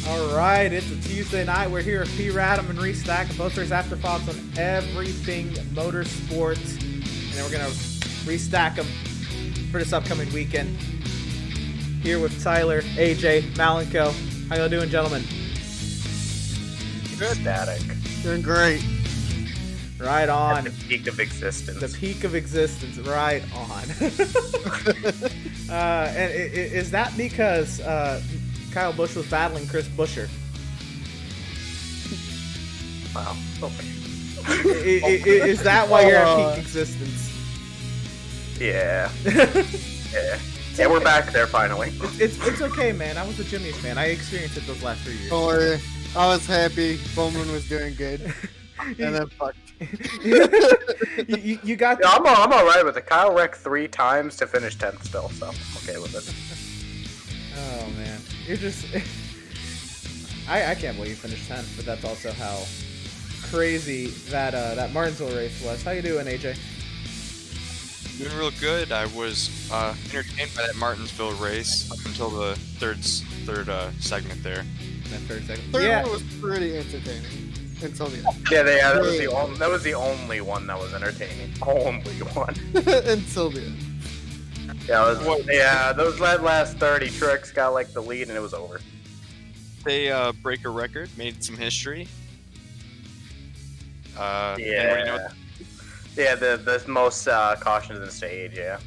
All right, it's a Tuesday night. We're here with P-Radam and Restack, Motorsports after thoughts on everything motorsports, and then we're gonna restack them for this upcoming weekend. Here with Tyler, AJ, Malenko. How y'all doing, gentlemen? Good. Static. Doing great. Right on. At the peak of existence. The peak of existence, right on. And is that because Kyle Busch was battling Chris Buescher? Wow. Is that why you're at peak existence? Yeah. Yeah. Yeah, we're back there finally. It's okay, man. I was a Jimmy's fan. I experienced it those last 3 years. Don't worry. I was happy. Bowman was doing good. And then fucked. you got. Yeah, I'm all right with it. Kyle wrecked 3 times to finish 10th still, so I'm okay with it. Oh man, you're just. I can't believe you finished 10th, but that's also how crazy that Martinsville race was. How you doing, AJ? Doing real good. I was entertained by that Martinsville race up until the third segment there. That third segment. Third Yeah. one was pretty entertaining. Until the end. Yeah, that was the only one that was entertaining. Only one. Until the end. Yeah, those last 30 trucks got like the lead and it was over. They break a record, made some history. Anybody know Yeah, the most cautions in stage, yeah.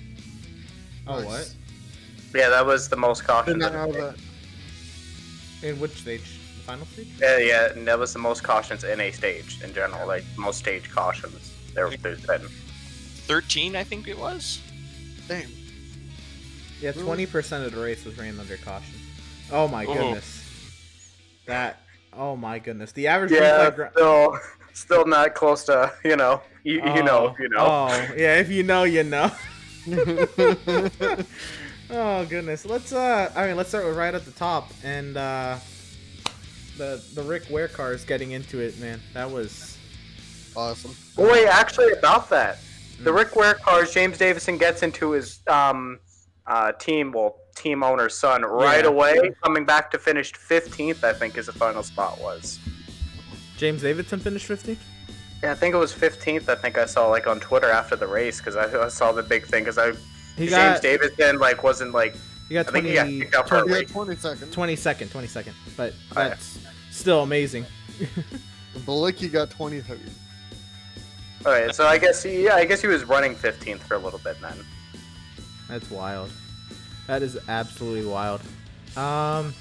Oh, Nice. what? Yeah, that was the most Did cautions. not know that. In which stage? The final stage? Yeah, and that was the most cautions in a stage in general, like most stage cautions there's been. 13, I think it was. Damn. Yeah, 20% of the race was ran under caution. Oh my goodness. That. Oh my goodness. The average. Yeah, still not close to you know if you know. Oh yeah, if you know, you know. Oh goodness. Let's start with right at the top and the Rick Ware cars getting into it, man. That was Awesome. Oh, wait, actually about that, the Rick Ware cars, James Davison gets into his team owner's son right away, coming back to finish 15th. I think his final spot was. James Davidson finished 15th. Yeah, I think it was 15th. I think I saw like on Twitter after the race because I saw the big thing because James Davison wasn't like. He got 20, I think he got picked up for a race. 20 seconds. 22nd. But that's still amazing. Balicki got 23rd. All right, so I guess he was running 15th for a little bit then. That's wild. That is absolutely wild. Wow,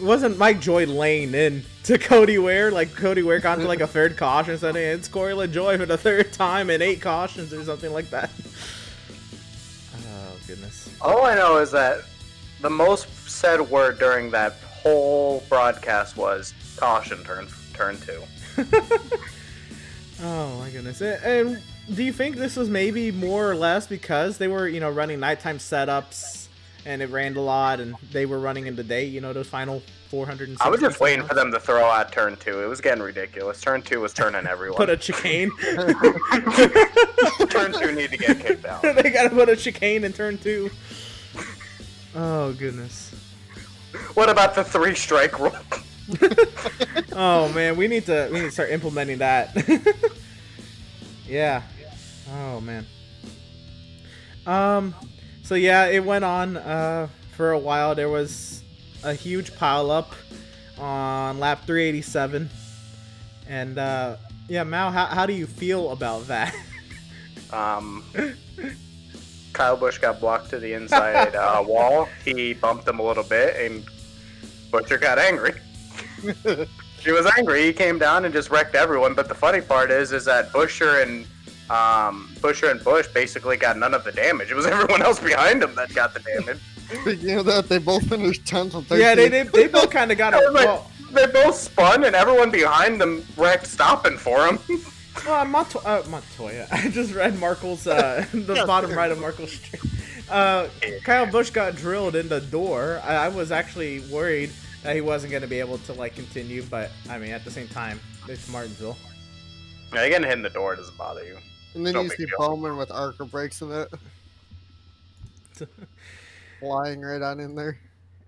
wasn't Mike Joy laying in to Cody Ware? Like Cody Ware got into like a third caution, so it's Corey LaJoy for the third time in 8 cautions or something like that. Oh goodness. All I know is that the most said word during that whole broadcast was caution turn 2. Oh my goodness. And do you think this was maybe more or less because they were, running nighttime setups and it rained a lot and they were running in the day, those final 460? I was just waiting for them to throw out turn 2. It was getting ridiculous. Turn 2 was turning everyone. Put a chicane. Turn 2 need to get kicked out. They gotta put a chicane in turn 2. Oh goodness. What about the 3-strike rule? Oh man, we need to start implementing that. Yeah. Oh man. So yeah, it went on for a while. There was a huge pileup on lap 387, and yeah, Mal, how do you feel about that? Kyle Busch got blocked to the inside wall. He bumped him a little bit, and Butcher got angry. He was angry. He came down and just wrecked everyone. But the funny part is that Buescher and Busch basically got none of the damage. It was everyone else behind him that got the damage. Speaking of that, they both finished 10th and 13th. Yeah, they both kind of got it. They both spun, and everyone behind them wrecked, stopping for him. Montoya. I just read Markle's the bottom right of Markle's stream. Kyle Busch got drilled in the door. I was actually worried that he wasn't going to be able to continue, but I mean at the same time, it's Martinsville. Yeah, getting hit in the door doesn't bother you. And then No you big see deal. Bowman with Arca brakes in it. flying right on in there.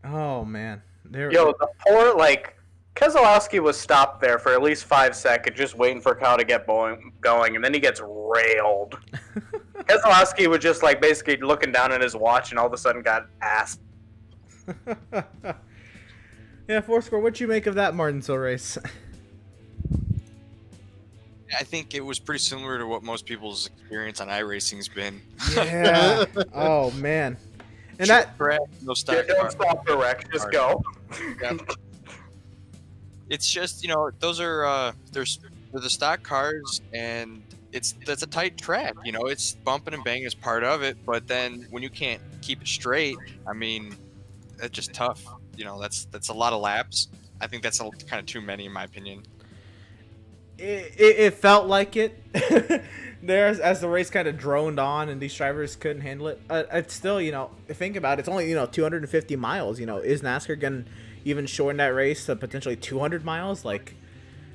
Oh man, Yo, the poor, like, Keselowski was stopped there for at least 5 seconds, just waiting for Kyle to get going, and then he gets railed. Keselowski was just, like, basically looking down at his watch, and all of a sudden got ass. Yeah, Fourscore, what'd you make of that Martinsville race? I think it was pretty similar to what most people's experience on iRacing's been. Yeah. Oh man. And that no Yeah, stock don't car. stop the wreck, just go. Yeah. It's just, those are they're the stock cars, and that's a tight track. It's bumping and banging is part of it, but then when you can't keep it straight, I mean, it's just tough. That's a lot of laps. I think that's kind of too many in my opinion. it felt like it. As the race kind of droned on and these drivers couldn't handle it. It's still, think about it, it's only 250 miles. Is NASCAR gonna even shorten that race to potentially 200 miles? Like,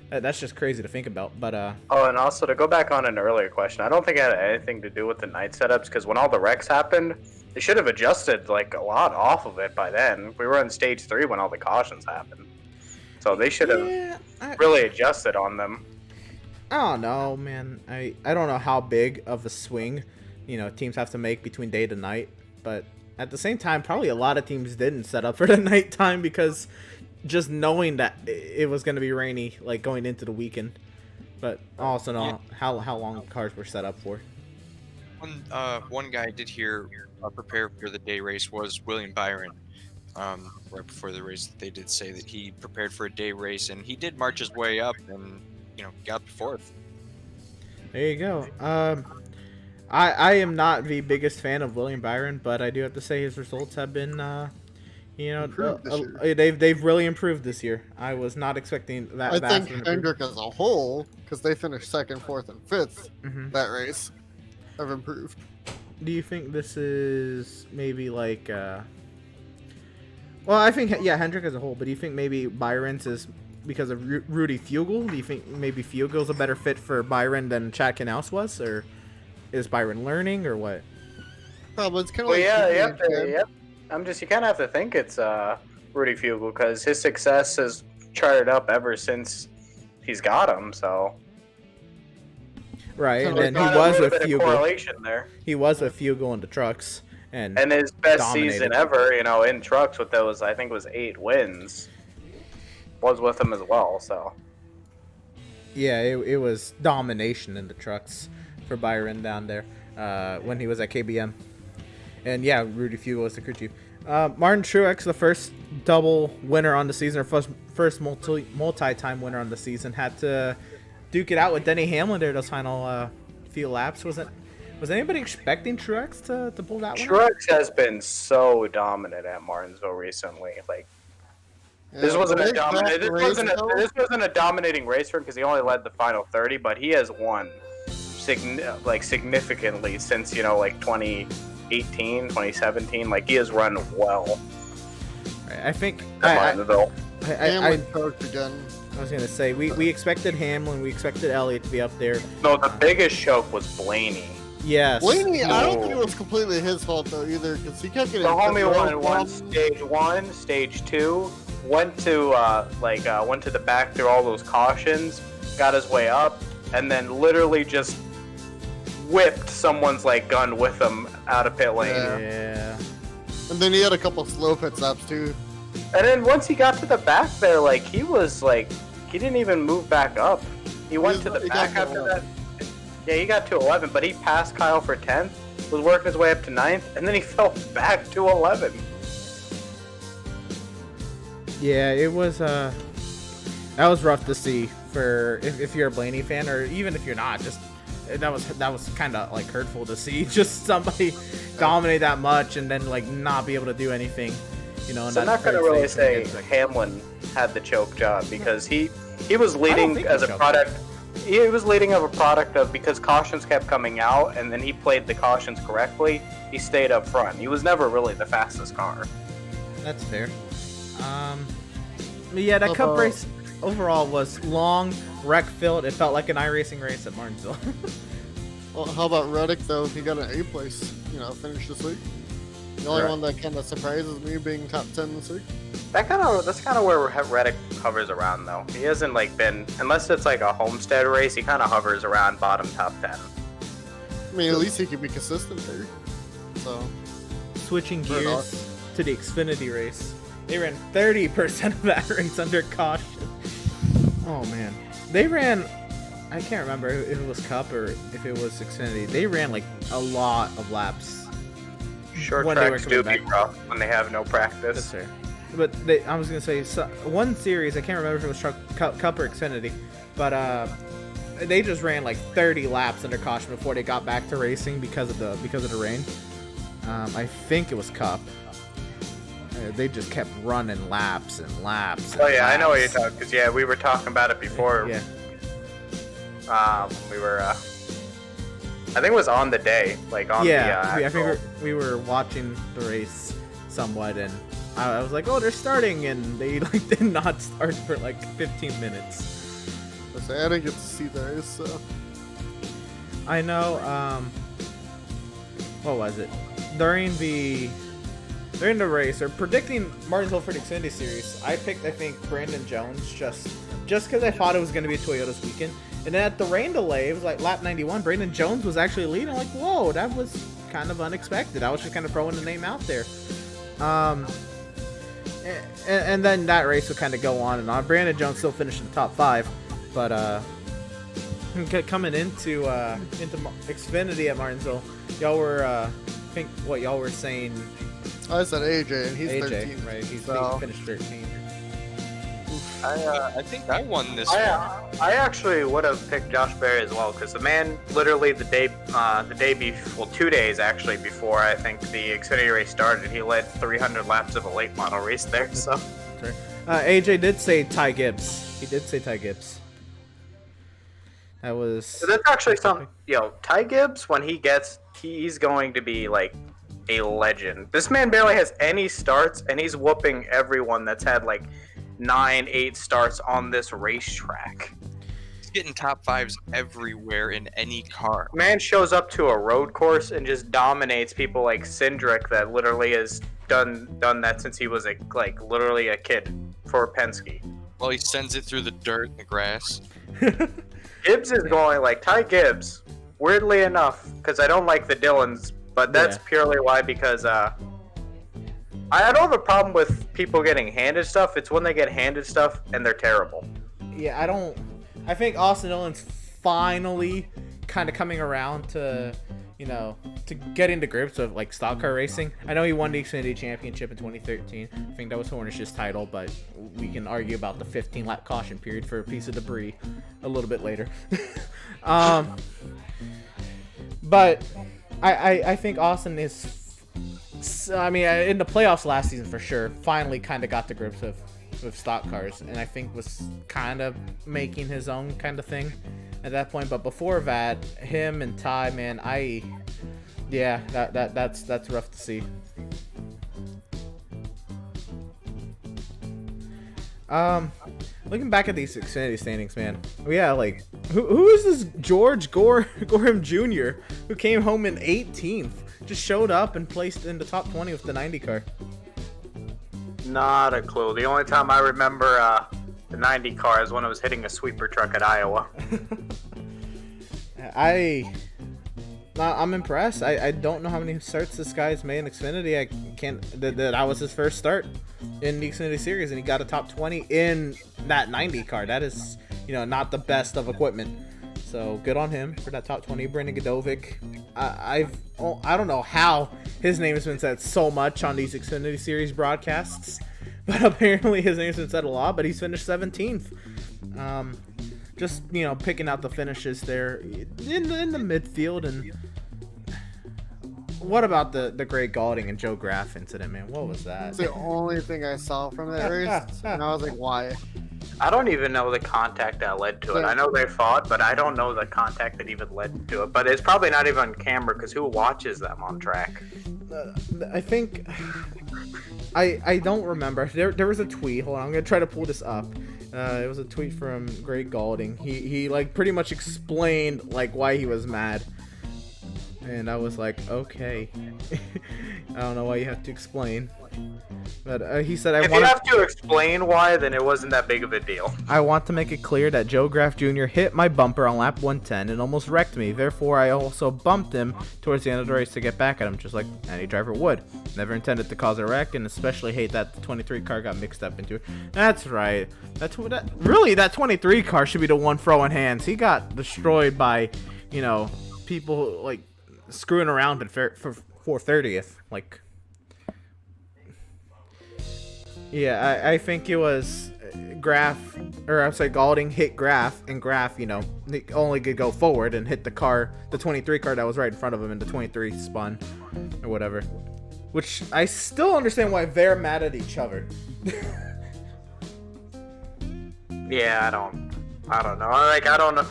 that's just crazy to think about. But Oh, and also to go back on an earlier question, I don't think it had anything to do with the night setups, because when all the wrecks happened, they should have adjusted like a lot off of it by then. We were in stage 3 when all the cautions happened, so they should have really adjusted on them. I don't know, man. I don't know how big of a swing, teams have to make between day to night. But at the same time, probably a lot of teams didn't set up for the nighttime because just knowing that it was going to be rainy, like going into the weekend. But also know how long cars were set up for. One guy I did hear prepare for the day race was William Byron. Right before the race, they did say that he prepared for a day race, and he did march his way up and got the fourth. There you go. I am not the biggest fan of William Byron, but I do have to say his results have been, they've really improved this year. I was not expecting that. I think Hendrick as a whole, because they finished 2nd, 4th, and 5th that race, have improved. Do you think this is maybe like, well, I think, Hendrick as a whole, but do you think maybe Byron's is because of Rudy Fugle? Do you think maybe Fugel's a better fit for Byron than Chad Knaus was, or is Byron learning, or what? Probably it's kind of Well, you kind of have to think it's Rudy Fugle, because his success has charted up ever since he's got him. So right, So and there's he was with a Fugle. correlation there. He was with Fugle in the trucks, and And his best dominated. season ever, in trucks with those, I think it was 8 wins, was with him as well. So yeah, it was domination in the trucks for Byron down there when he was at KBM. And yeah, Rudy Fugle was the crew chief. Martin Truex, the first double winner on the season, or first multi-time winner on the season, had to duke it out with Denny Hamlin there those final few laps. Was anybody expecting Truex to pull that one? Truex has been so dominant at Martinsville recently. Like, this wasn't a dominating race for him, because he only led the final 30, but he has won significantly since 2018, 2017. Like, he has run well. I think at Martinsville. Hamlin coached again. I was gonna say we expected Hamlin, we expected Elliott to be up there. No, the biggest choke was Blaney. Yes. Blaney, I don't think it was completely his fault though either, because he kept getting. The homie won stage 1, stage 2, went to the back through all those cautions, got his way up, and then literally just whipped someone's gun with him out of pit lane. Yeah. And then he had a couple slow pit stops too. And then once he got to the back there, he was he didn't even move back up. He went to the back after that. Yeah, he got to 11, but he passed Kyle for 10th, was working his way up to 9th, and then he fell back to 11. Yeah, it was that was rough to see for if you're a Blaney fan, or even if you're not. Just that was kind of hurtful to see just somebody dominate that much and then not be able to do anything. And So I'm not going to really say Hamlin had the choke job, because he was leading as a product. He was leading of a product of, because cautions kept coming out, and then he played the cautions correctly. He stayed up front. He was never really the fastest car. That's fair. But yeah, that Cup race overall was long, wreck filled. It felt like an iRacing race at Martinsville. Well, how about Reddick though? He got an A place, finish this week. The only Right. one that kind of surprises me being top 10 this week. That's kind of where Reddick hovers around though. He hasn't like been, unless it's like a Homestead race, he kind of hovers around bottom top 10. I mean, at least he can be consistent there. So, Switching Fair gears enough. to the Xfinity race. They ran 30% of that race under caution. Oh man. They ran, I can't remember if it was Cup or if it was Xfinity. They ran like a lot of laps. Short When they were tracks do coming be back. rough when they have no That's practice. fair. But I was gonna say one series. I can't remember if it was Cup or Xfinity, but they just ran like 30 laps under caution before they got back to racing because of the rain. I think it was Cup. They just kept running laps and laps. And Oh yeah, I know what you're laps. talking. Because yeah, we were talking about it before. Yeah. We were. I think it was on the day, like on Yeah, the. I think we were watching the race somewhat, and I was like, "Oh, they're starting," and they like did not start for like 15 minutes. I didn't get to see the race, so. I know. What was it? During the race, or predicting Martinsville for the Xfinity Series, I picked, I think, Brandon Jones just because I thought it was going to be Toyota's weekend. And then at the rain delay, it was like lap 91. Brandon Jones was actually leading. I'm like, whoa, that was kind of unexpected. I was just kind of throwing the name out there. And then that race would kind of go on and on. Brandon Jones still finished in the top 5, but coming into Xfinity at Martinsville, y'all were I think what y'all were saying. I said AJ, and he's AJ, 13. right? He So- finished 13. I think I won this one. I actually would have picked Josh Berry as well because the man literally the day before, 2 days actually before I think the Xfinity race started, he led 300 laps of a late model race there. So Sorry. AJ did say Ty Gibbs. He did say Ty Gibbs. That was. So that's actually something. Ty Gibbs, when he's going to be like a legend. This man barely has any starts, and he's whooping everyone that's had like 9-8 starts on this racetrack. He's getting top 5s everywhere in any car. Man shows up to a road course and just dominates people like Cindric that literally has done that since he was literally a kid for Penske. Well, he sends it through the dirt and the grass. Gibbs is going like Ty Gibbs. Weirdly enough, because I don't like the Dylans, but that's purely why because I don't have a problem with people getting handed stuff. It's when they get handed stuff and they're terrible. Yeah, I think Austin Dillon's finally kind of coming around to, to get into grips of like stock car racing. I know he won the Xfinity Championship in 2013. I think that was Hornish's title, but we can argue about the 15-lap caution period for a piece of debris a little bit later. But I think Austin is. I mean, in the playoffs last season for sure, finally kind of got the grips with stock cars, and I think was kind of making his own kind of thing at that point. But before that, him and Ty, man, that's rough to see. Looking back at these Xfinity standings, man, like who is this George Gorham Jr. who came home in 18th? Just showed up and placed in the top 20 with the 90 car. Not a clue. The only time I remember the 90 car is when I was hitting a sweeper truck at Iowa. I'm impressed. I don't know how many starts this guy's made in Xfinity. I can't. That was his first start in the Xfinity Series, and he got a top 20 in that 90 car. That is, not the best of equipment. So good on him for that top 20. Brandon Godovic. I don't know how his name has been said so much on these Xfinity Series broadcasts, but apparently his name's been said a lot. But he's finished 17th. Just picking out the finishes there in the midfield. And what about the Greg Galding and Joe Graff incident, man? What was that? That's the only thing I saw from that race, and I was like, why? I don't even know the contact that led to it. I know they fought, but I don't know the contact that even led to it. But it's probably not even on camera because who watches them on track? I think I don't remember. There was a tweet. Hold on, I'm gonna try to pull this up. It was a tweet from Greg Galding. He like pretty much explained like why he was mad. And I was like, okay. I don't know why you have to explain. But he said, If you have to explain why, then it wasn't that big of a deal. I want to make it clear that Joe Graff Jr. hit my bumper on lap 110 and almost wrecked me. Therefore, I also bumped him towards the end of the race to get back at him, just like any driver would. Never intended to cause a wreck, and especially hate that the 23 car got mixed up into it. That's right. Really, that 23 car should be the one throwing hands. He got destroyed by, you know, people like screwing around for 430th. Like, yeah, I think it was Graff, or I'm sorry, Galding hit Graff, and Graff, you know, only could go forward and hit the car, the 23 car that was right in front of him, and the 23 spun or whatever. Which I still understand why they're mad at each other. Yeah, I don't know. Like, I don't know.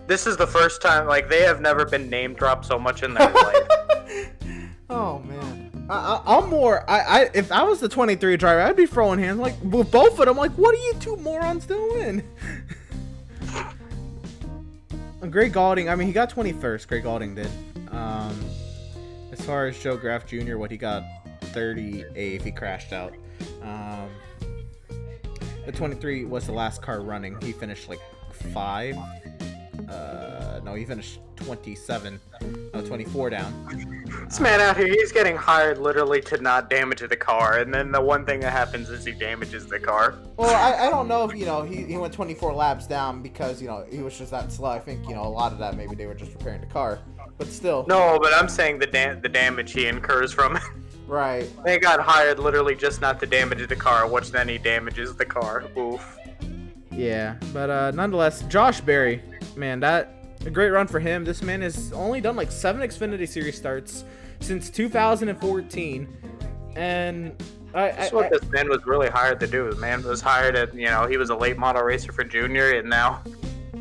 This is the first time, like, they have never been name dropped so much in their life. Oh man, I'm more. If I was the 23 driver, I'd be throwing hands like with both of them. Like, what are you two morons doing? Greg Galding. I mean, he got 21st. Greg Galding did. As far as Joe Graff Jr., what he got 38th. He crashed out. The 23 was the last car running. He finished like 5. No, he finished 27. No, 24 down. This man out here, he's getting hired literally to not damage the car, and then the one thing that happens is he damages the car. Well, I don't know if, you know, he went 24 laps down because, you know, he was just that slow. I think, you know, a lot of that maybe they were just repairing the car, but still. No, but I'm saying the damage he incurs from it. Right. They got hired literally just not to damage the car, which then he damages the car. Oof. Yeah, but nonetheless, Josh Berry, man, that a great run for him. This man has only done like 7 Xfinity Series starts since 2014, and That's what this man was really hired to do. The man was hired at, you know, he was a late model racer for Junior, and now,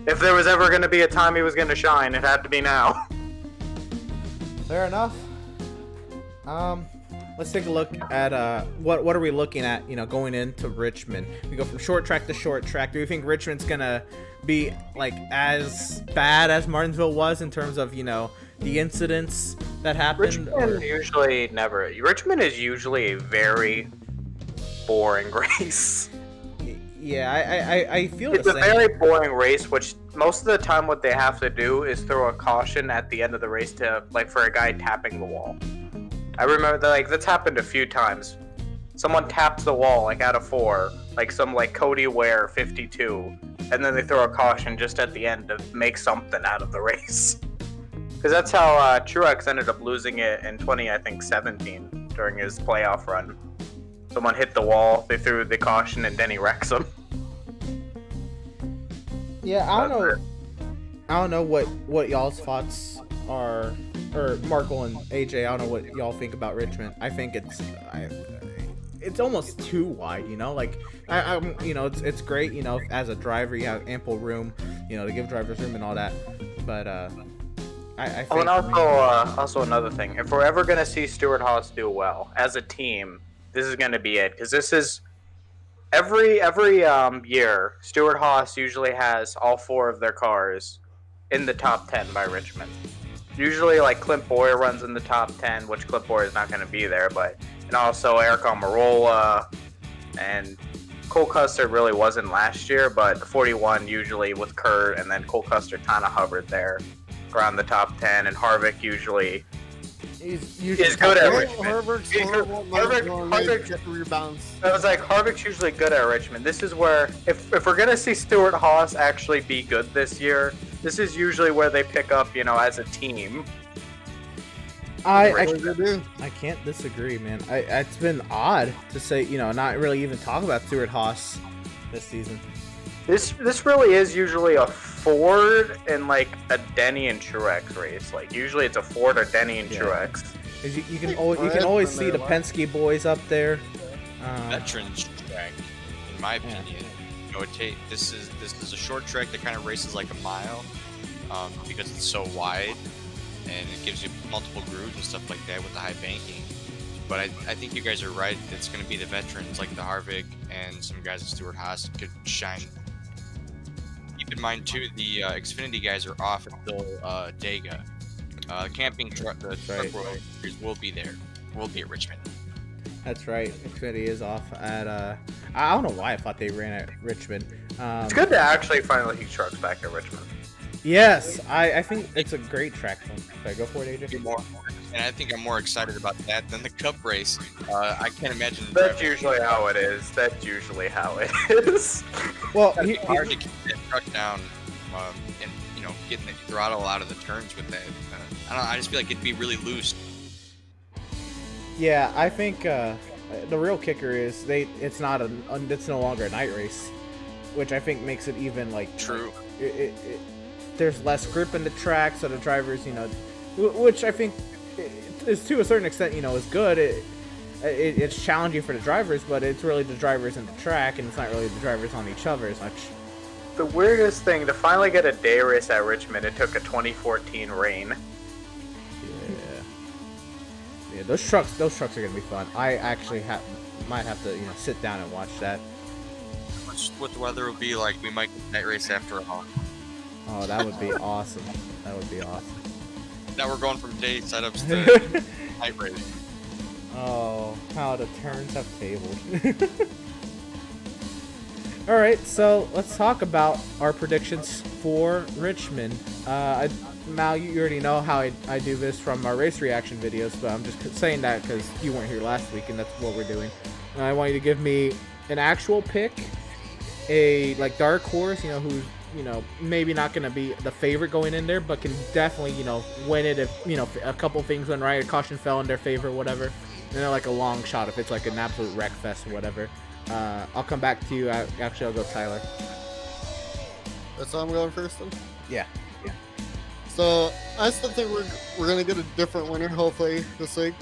if there was ever going to be a time he was going to shine, it had to be now. Fair enough. Let's take a look at what are we looking at, you know, going into Richmond. We go from short track to short track. Do you think Richmond's gonna be like as bad as Martinsville was in terms of, you know, the incidents that happened? Richmond is usually a very boring race. Yeah, I feel it's the same. It's a very boring race, which most of the time what they have to do is throw a caution at the end of the race to, like, for a guy tapping the wall. I remember that, like, that's happened a few times. Someone taps the wall, like, out of 4, like some, like, Cody Ware 52, and then they throw a caution just at the end to make something out of the race. Because that's how Truex ended up losing it in 17 during his playoff run. Someone hit the wall, they threw the caution, and then he wrecks him. Yeah, I don't know what y'all's thoughts are, or Markle and AJ. I don't know what y'all think about Richmond. I think it's almost too wide, you know. Like, I'm you know, it's great, you know, as a driver you have ample room, you know, to give drivers room and all that. But I think. Oh, and also another thing, if we're ever gonna see Stewart-Haas do well as a team, this is gonna be it, because this is every year Stewart-Haas usually has all 4 of their cars in the top 10 by Richmond. Usually, like, Clint Boyer runs in the top 10, which Clint Boyer is not going to be there, and also Eric Almirola, and Cole Custer really wasn't last year, but the 41 usually with Kurt, and then Cole Custer kind of hovered there around the top 10, and Harvick usually is good at Richmond. Harvick rebounds. I was like, Harvick's usually good at Richmond. This is where, if we're going to see Stewart-Haas actually be good this year, this is usually where they pick up, you know, as a team. I can't disagree, man. It's been odd to say, you know, not really even talk about Stewart-Haas this season. This really is usually a Ford and, like, a Denny and Truex race. Like, usually it's a Ford or Denny and Truex. You can always see the Penske boys up there. Veterans track, in my opinion. You know, this is a short track that kind of races like a mile, because it's so wide, and it gives you multiple grooves and stuff like that with the high banking. But I think you guys are right. It's going to be the veterans like the Harvick and some guys at Stewart-Haas could shine. Keep in mind too, the Xfinity guys are off until Dega. Camping truck, the That's Truck right. World Series will be there. Will be at Richmond. That's right. Xfinity is off at. I don't know why I thought they ran at Richmond. It's good to actually finally see trucks back at Richmond. Yes, I think it's a great track. Sorry, go for it, AJ. And I think I'm more excited about that than the Cup race. I can't imagine. That's usually how it is. That's usually how it is. Well, It's hard to keep that truck down, and getting the throttle out of the turns with that. I don't know. I just feel like it'd be really loose. yeah, I think the real kicker is it's no longer a night race, which I think makes it even like True. There's less grip in the track, so the drivers, which I think is to a certain extent, is good. It's challenging for the drivers, but it's really the drivers in the track, and it's not really the drivers on each other as much. The weirdest thing, to finally get a day race at Richmond, it took a 2014 rain. Yeah, those trucks are gonna be fun. I actually might have to sit down and watch that. What the weather will be like, we might get night race after all. Oh, that would be awesome. That would be awesome. Now we're going from day setups to night race. Oh, how the turns have tabled. All right, so let's talk about our predictions for Richmond. Mal, you already know how I do this from our race reaction videos, but I'm just saying that because you weren't here last week, and that's what we're doing. And I want you to give me an actual pick, a dark horse, who's maybe not going to be the favorite going in there, but can definitely win it if a couple things went right, a caution fell in their favor, whatever. And then like a long shot if it's like an absolute wreck fest or whatever. I'll come back to you. Actually, I'll go Tyler. That's how I'm going first then? Yeah. So I still think we're gonna get a different winner hopefully this week.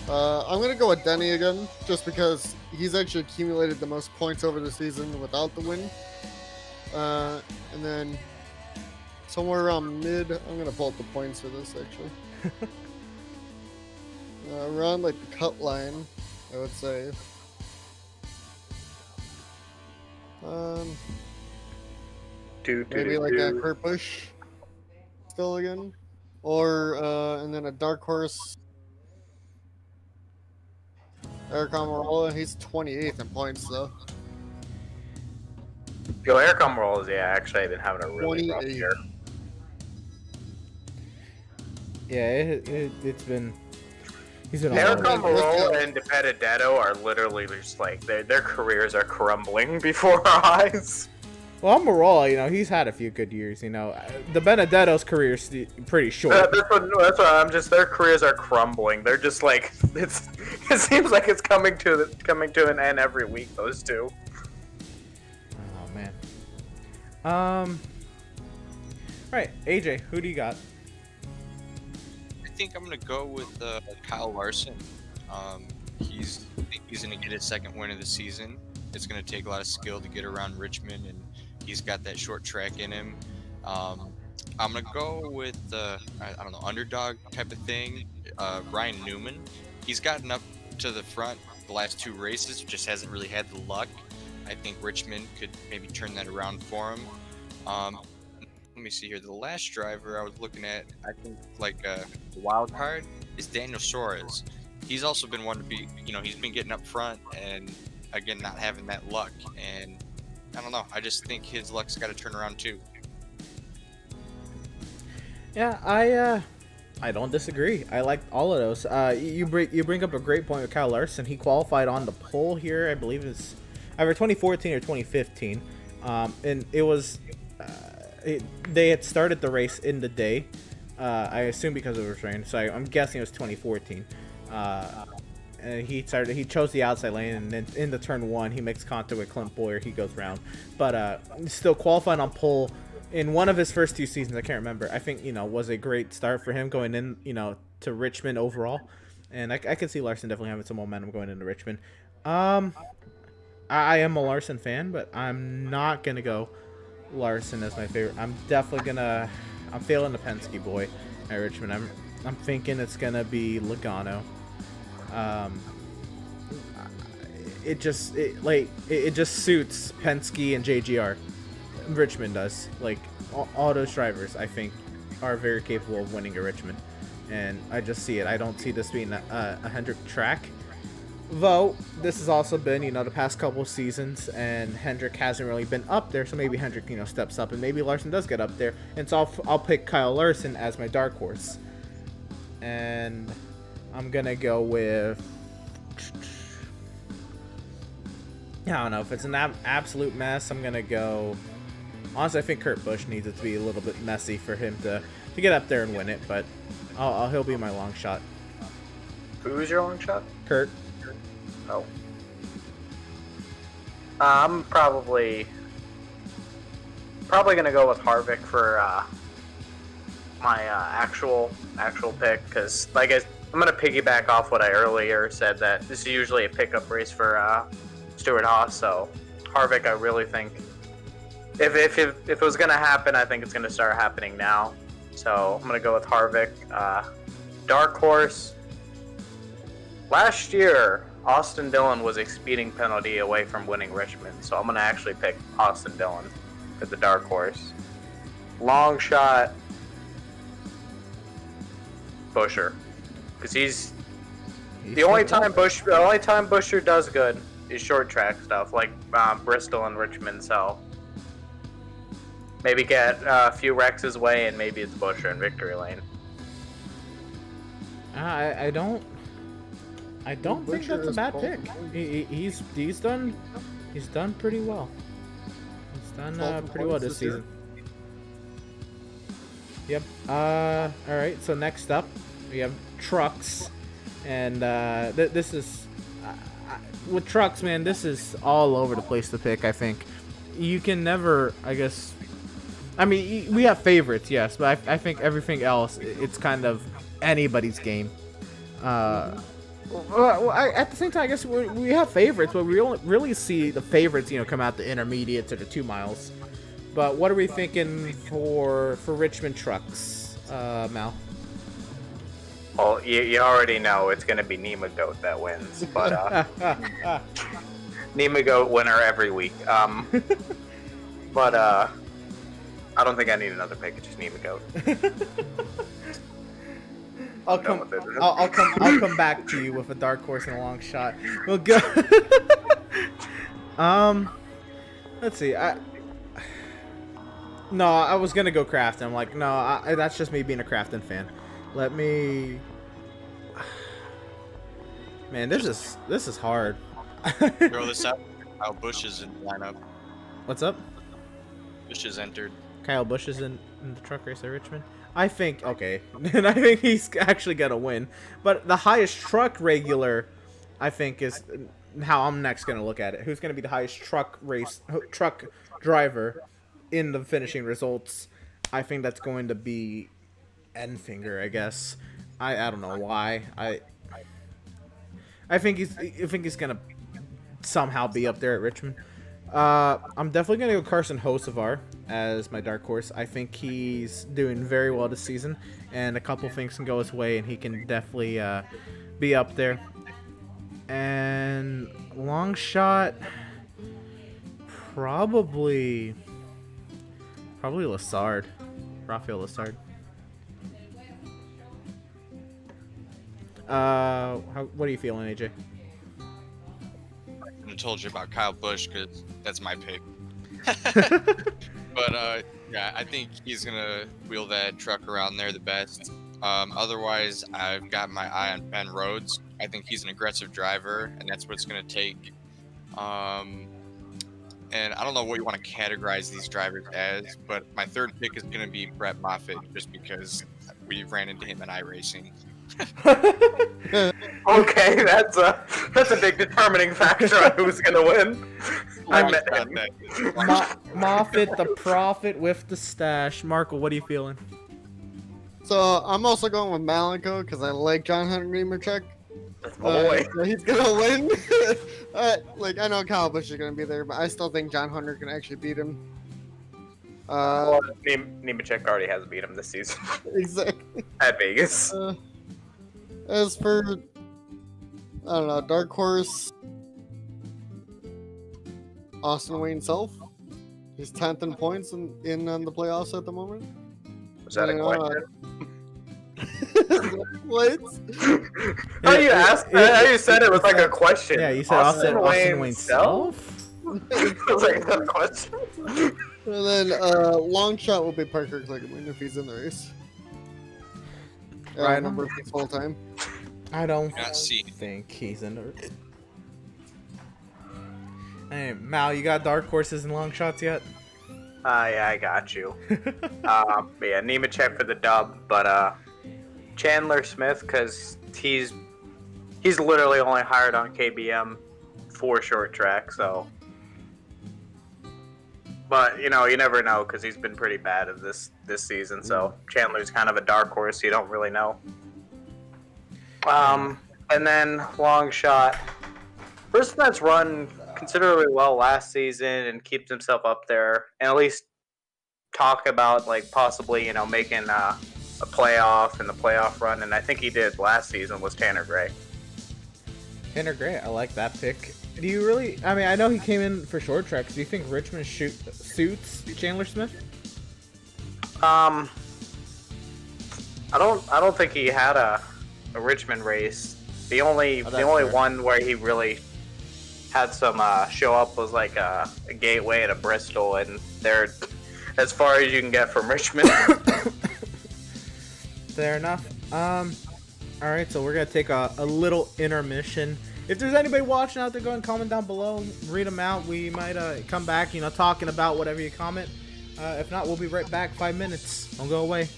I'm gonna go with Denny again, just because he's actually accumulated the most points over the season without the win. And then somewhere around mid, I'm gonna pull up the points for this actually. Around like the cut line, I would say. Maybe like a Kurt Busch still again, or and then a dark horse. Eric Almirola, he's 28th in points though. Yo, Eric Almirola, yeah, actually, I've been having a really rough 28. year. Yeah, it's been. He's been Eric all over. Almirola and DeBenedetto are literally just like their careers are crumbling before our eyes. Well, Almirola, he's had a few good years. The Benedetto's career is pretty short. That's what I'm just. Their careers are crumbling. They're just like it seems like it's coming to an end every week. Those two. Oh man. All right, AJ, who do you got? I think I'm gonna go with Kyle Larson. I think he's gonna get his second win of the season. It's gonna take a lot of skill to get around Richmond, and he's got that short track in him. I'm gonna go with I don't know, underdog type of thing. Ryan Newman. He's gotten up to the front the last two races, just hasn't really had the luck. I think Richmond could maybe turn that around for him. Let me see here. The last driver I was looking at, I think like a wild card, is Daniel Suarez. He's also been one to be, he's been getting up front and again not having that luck. And I don't know. I just think his luck's got to turn around too. Yeah, I don't disagree. I like all of those. You bring up a great point with Kyle Larson. He qualified on the pole here, I believe it's either 2014 or 2015, and it was they had started the race in the day. I assume because it was rain, so I'm guessing it was 2014. And he chose the outside lane, and then in the turn one, he makes contact with Clint Boyer. He goes round, but still qualified on pole in one of his first two seasons. I can't remember. I think was a great start for him going in to Richmond overall, and I could see Larson definitely having some momentum going into Richmond. I am a Larson fan, but I'm not gonna go Larson as my favorite. I'm failing the Penske boy at Richmond. I'm thinking it's gonna be Logano. It just suits Penske and JGR. Richmond does, like all those drivers. I think are very capable of winning at Richmond, and I just see it. I don't see this being a Hendrick track. Though this has also been, the past couple of seasons, and Hendrick hasn't really been up there, so maybe Hendrick, steps up, and maybe Larson does get up there, and so I'll pick Kyle Larson as my dark horse, and I'm gonna go with, I don't know if it's an absolute mess. I'm gonna go. Honestly, I think Kurt Busch needs it to be a little bit messy for him to get up there and win it, but he'll be my long shot. Who's your long shot? Kurt. Oh. I'm probably gonna go with Harvick for my actual pick, because I'm gonna piggyback off what I earlier said, that this is usually a pickup race for Stewart Haas. So Harvick, I really think if it was gonna happen, I think it's gonna start happening now. So I'm gonna go with Harvick. Dark horse. Last year, Austin Dillon was a speeding penalty away from winning Richmond, so I'm going to actually pick Austin Dillon as the dark horse. Long shot, Buescher, because he's the only time Buescher does good is short track stuff like Bristol and Richmond. So maybe get a few wrecks his way, and maybe it's Buescher in victory lane. I don't think that's a bad pick. He's done pretty well. He's done pretty well this season. Yep. All right. So next up, we have trucks, and this is with trucks, man. This is all over the place to pick. I think you can never. I guess. I mean, we have favorites, yes, but I think everything else, it's kind of anybody's game. At the same time, I guess we have favorites, but we don't really see the favorites, come out the intermediates or the 2 miles. But what are we thinking for Richmond trucks, Mal? Well, you already know it's going to be Nima Goat that wins, but Nima Goat winner every week. But I don't think I need another pick. It's just Nima Goat. I'll come back to you with a dark horse and a long shot. We'll go. Let's see. I was gonna go Crafton. I'm like, no, that's just me being a Crafton fan. Let me. Man, this is hard. Throw this out. Kyle Busch is in the lineup. What's up? Busch has entered. Kyle Busch is in the truck race at Richmond. I think, okay, and I think he's actually gonna win. But the highest truck regular, I think, is how I'm next gonna look at it. Who's gonna be the highest truck driver in the finishing results? I think that's going to be Enfinger, I guess. I don't know why. I think he's gonna somehow be up there at Richmond. I'm definitely going to go Carson Hocevar as my dark horse. I think he's doing very well this season, and a couple things can go his way, and he can definitely be up there. And long shot, probably Lassard, Rafael Lassard. What are you feeling, AJ? I told you about Kyle Busch because that's my pick. But yeah, I think he's gonna wheel that truck around there the best. Otherwise, I've got my eye on Ben Rhodes. I think he's an aggressive driver, and that's what it's gonna take. And I don't know what you want to categorize these drivers as, but my third pick is gonna be Brett Moffitt, just because we ran into him in iRacing. Okay, that's a big determining factor on who's gonna win. I met him. Moffitt, the prophet with the stash. Marco, what are you feeling? So I'm also going with Malenko because I like John Hunter Nemechek. That's my boy. So he's gonna win. I know Kyle Busch is gonna be there, but I still think John Hunter can actually beat him. Well, Nemechek already has beat him this season. Exactly. At Vegas. As for, I don't know, dark horse, Austin Wayne Self. He's 10th in points in the playoffs at the moment. Was that a question? What? How you asked? How you said it was like a question? Yeah, you said Austin Wayne self? It was like a question. And then long shot will be Parker Kligerman if he's in the race. Right. Number this whole time. I don't Not see. think he's in the. Hey, Mal, you got dark horses and long shots yet? Yeah, I got you. Yeah, Nemechek for the dub, but Chandler Smith because he's literally only hired on KBM for short track, so. But you know, you never know because he's been pretty bad at this season. So Chandler's kind of a dark horse. You don't really know. And then long shot, person that's run considerably well last season and keeps himself up there, and at least talk about like possibly making a playoff and the playoff run. And I think he did last season was Tanner Gray. Tanner Gray, I like that pick. Do you really? I mean, I know he came in for short tracks. Do you think Richmond suits Chandler Smith? I don't think he had a Richmond race. The only fair. one where he really had some show up was like a Gateway and a Bristol, and they're as far as you can get from Richmond. Fair enough. All right, so we're gonna take a little intermission. If there's anybody watching out there, go ahead and comment down below. Read them out. We might come back, talking about whatever you comment. If not, we'll be right back. 5 minutes. Don't go away.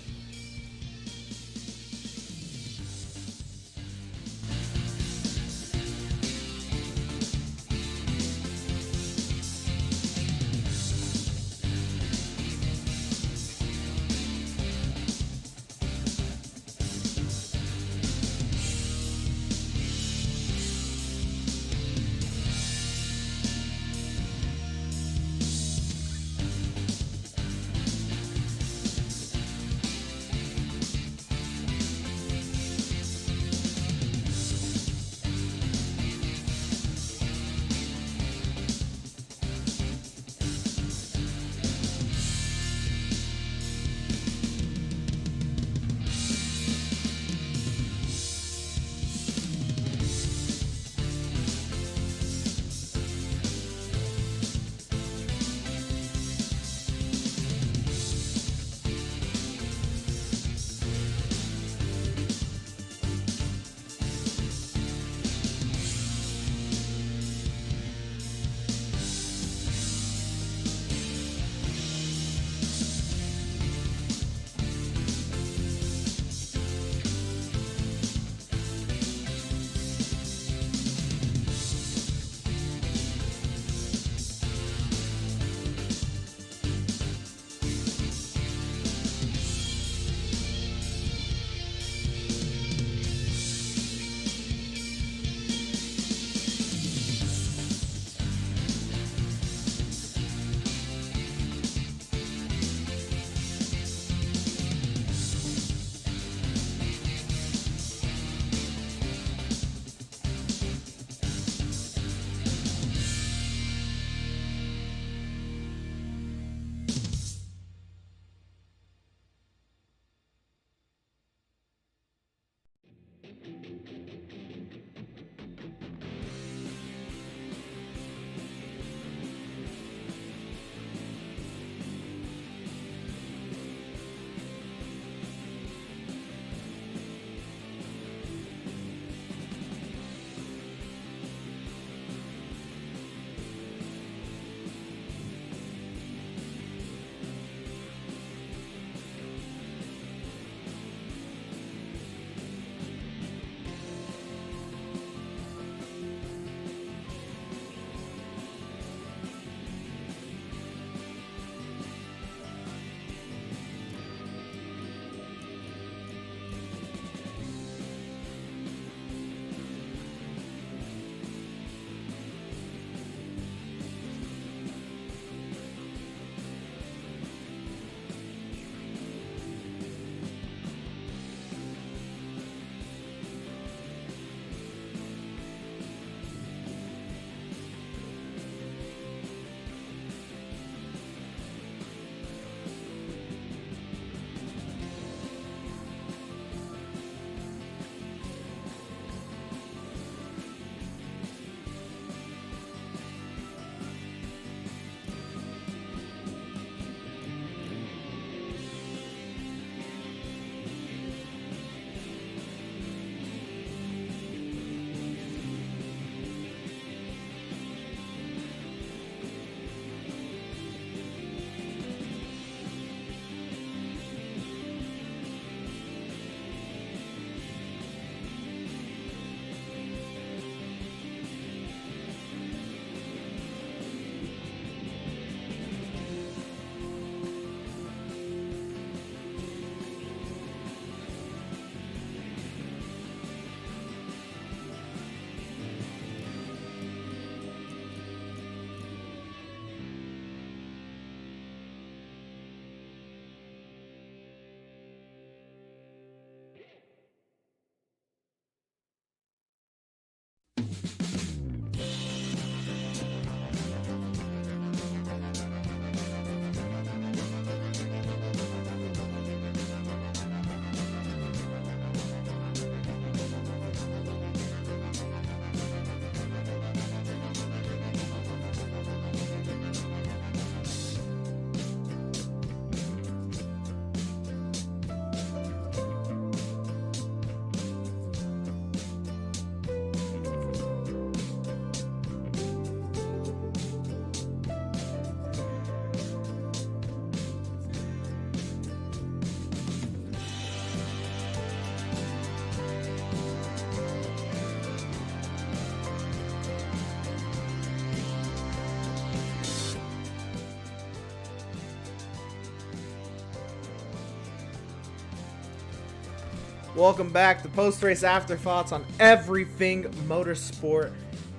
Welcome back to post-race afterthoughts on everything motorsport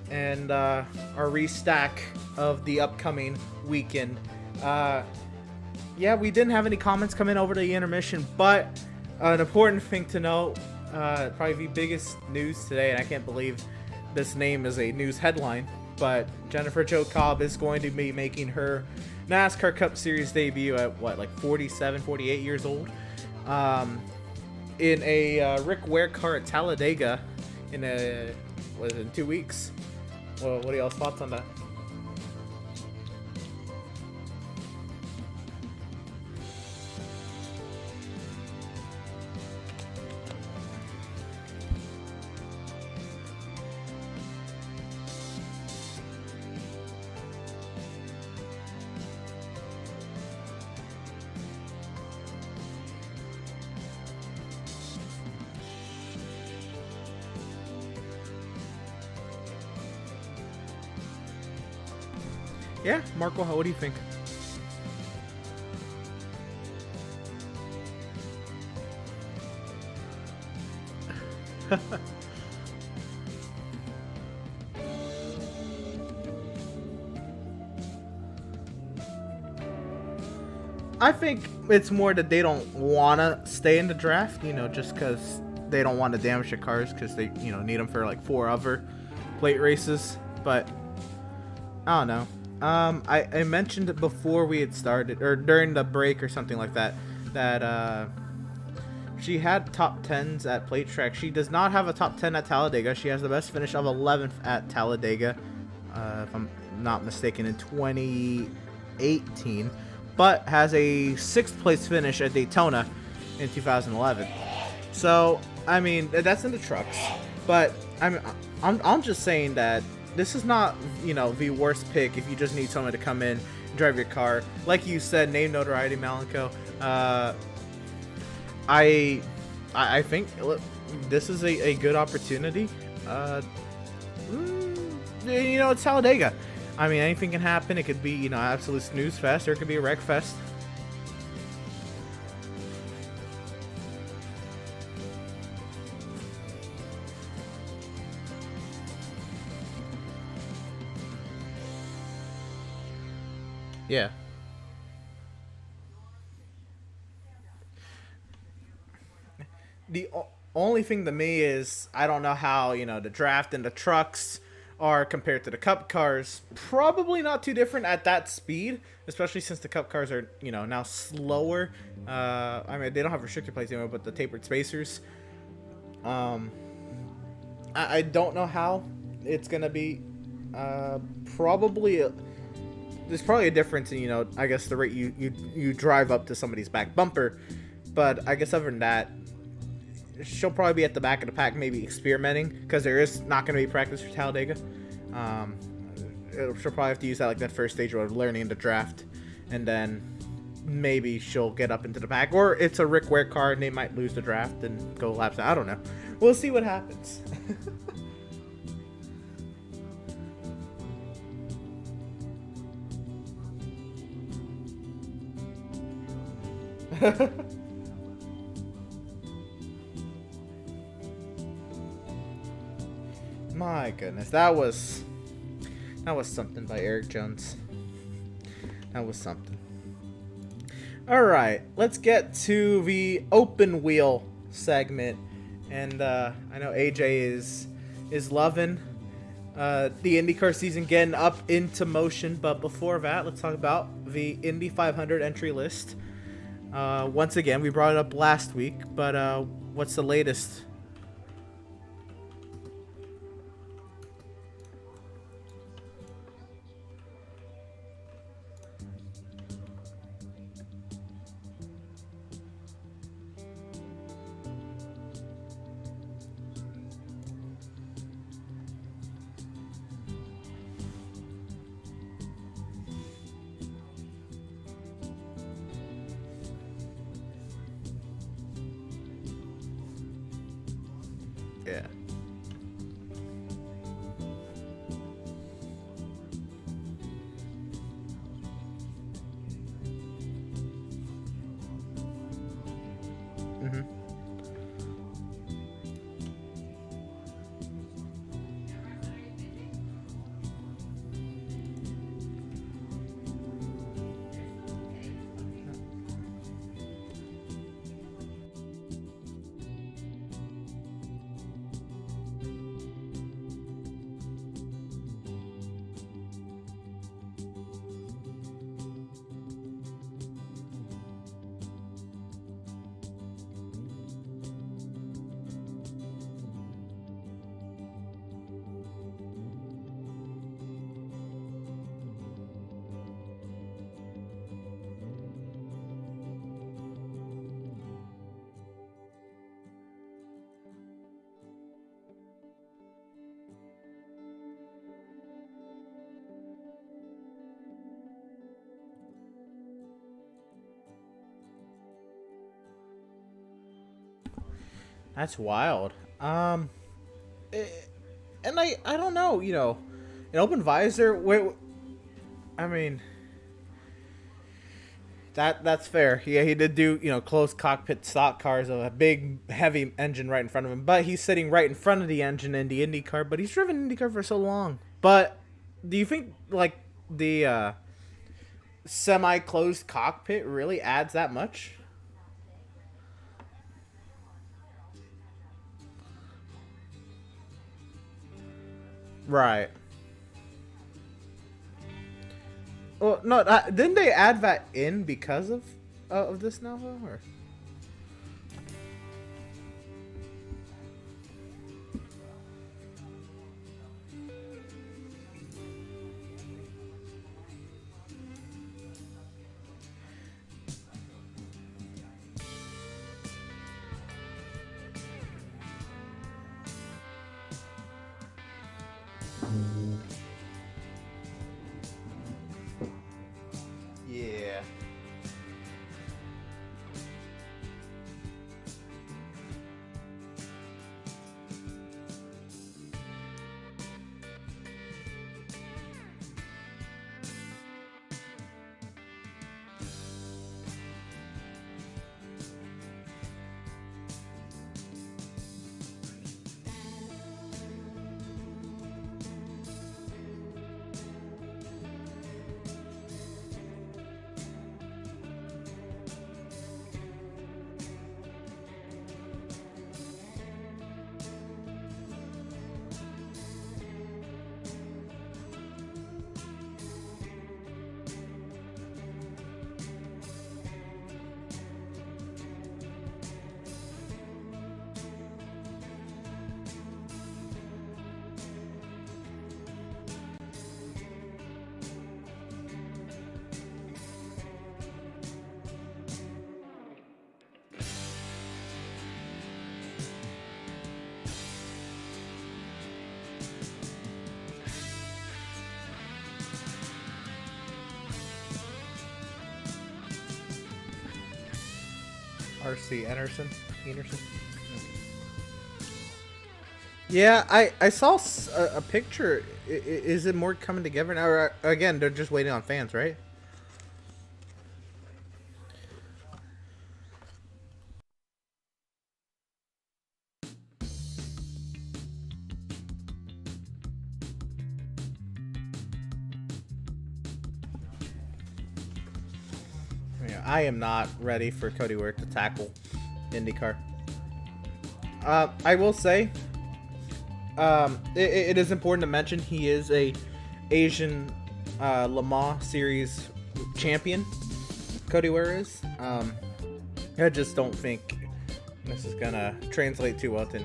and our restack of the upcoming weekend. Yeah, we didn't have any comments come in over the intermission, but an important thing to note, probably the biggest news today, and I can't believe this name is a news headline, but Jennifer Jo Cobb is going to be making her NASCAR Cup Series debut at what, like 47, 48 years old, in a Rick Ware car at Talladega in 2 weeks. Well, what are y'all's thoughts on that? Yeah, Marco, what do you think? I think it's more that they don't want to stay in the draft, just because they don't want to damage the cars because they, need them for like 4 other plate races. But I don't know. I mentioned it before we had started, or during the break or something like that, that she had top 10s at plate track. She does not have a top 10 at Talladega. She has the best finish of 11th at Talladega, if I'm not mistaken, in 2018, but has a 6th place finish at Daytona in 2011. So, I mean, that's in the trucks, but I'm just saying that this is not, the worst pick if you just need someone to come in and drive your car. Like you said, name notoriety, Malenko. I think this is a good opportunity. It's Talladega. I mean, anything can happen. It could be, absolute snooze fest, or it could be a wreck fest. Yeah. The only thing to me is I don't know how, the draft and the trucks are compared to the cup cars. Probably not too different at that speed, especially since the cup cars are, now slower. I mean, they don't have restrictor plates anymore, but the tapered spacers. I don't know how it's going to be. There's probably a difference in, I guess the rate you drive up to somebody's back bumper. But I guess other than that, she'll probably be at the back of the pack, maybe experimenting, because there is not going to be practice for Talladega. She'll probably have to use that, like, that first stage of learning the draft, and then maybe she'll get up into the pack. Or it's a Rick Ware car, and they might lose the draft and go laps. I don't know. We'll see what happens. My goodness, that was something by Eric Jones. That was something. All right, let's get to the open wheel segment, and I know AJ is loving the IndyCar season getting up into motion. But before that, let's talk about the Indy 500 entry list. Once again, we brought it up last week, but what's the latest? That's wild. Eh, and I don't know. An open visor. Wait, I mean, that's fair. Yeah, he did do closed cockpit stock cars of a big heavy engine right in front of him, but he's sitting right in front of the engine in the Indy car. But he's driven Indy car for so long. But do you think like the semi-closed cockpit really adds that much? Right. Well, no, didn't they add that in because of this now, though? Or? Yeah. RC Enerson. Yeah, I saw a picture. Is it more coming together now? Or, again, they're just waiting on fans, right? Yeah, I am not ready for Cody Ware to tackle IndyCar. I will say, it is important to mention he is a Asian Le Mans Series champion. Cody Ware is. I just don't think this is gonna translate too well to.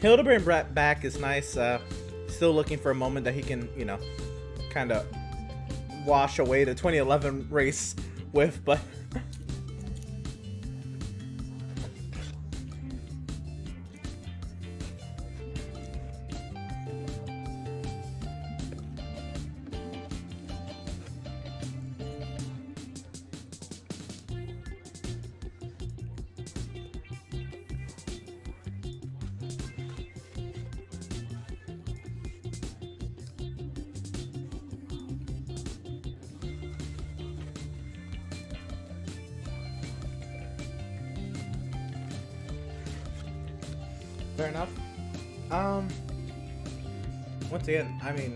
Hildebrand back is nice. Still looking for a moment that he can, kind of wash away the 2011 race with, but fair enough. Once again, I mean,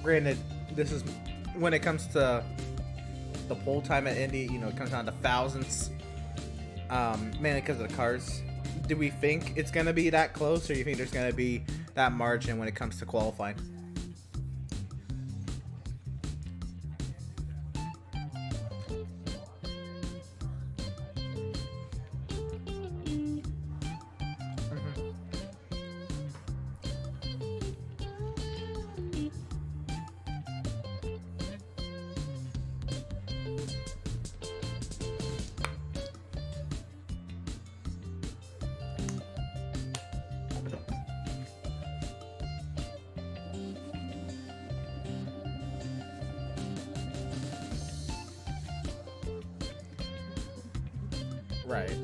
granted, this is when it comes to the pole time at Indy, it comes down to thousands, mainly because of the cars. Do we think it's going to be that close, or do you think there's going to be that margin when it comes to qualifying? Right.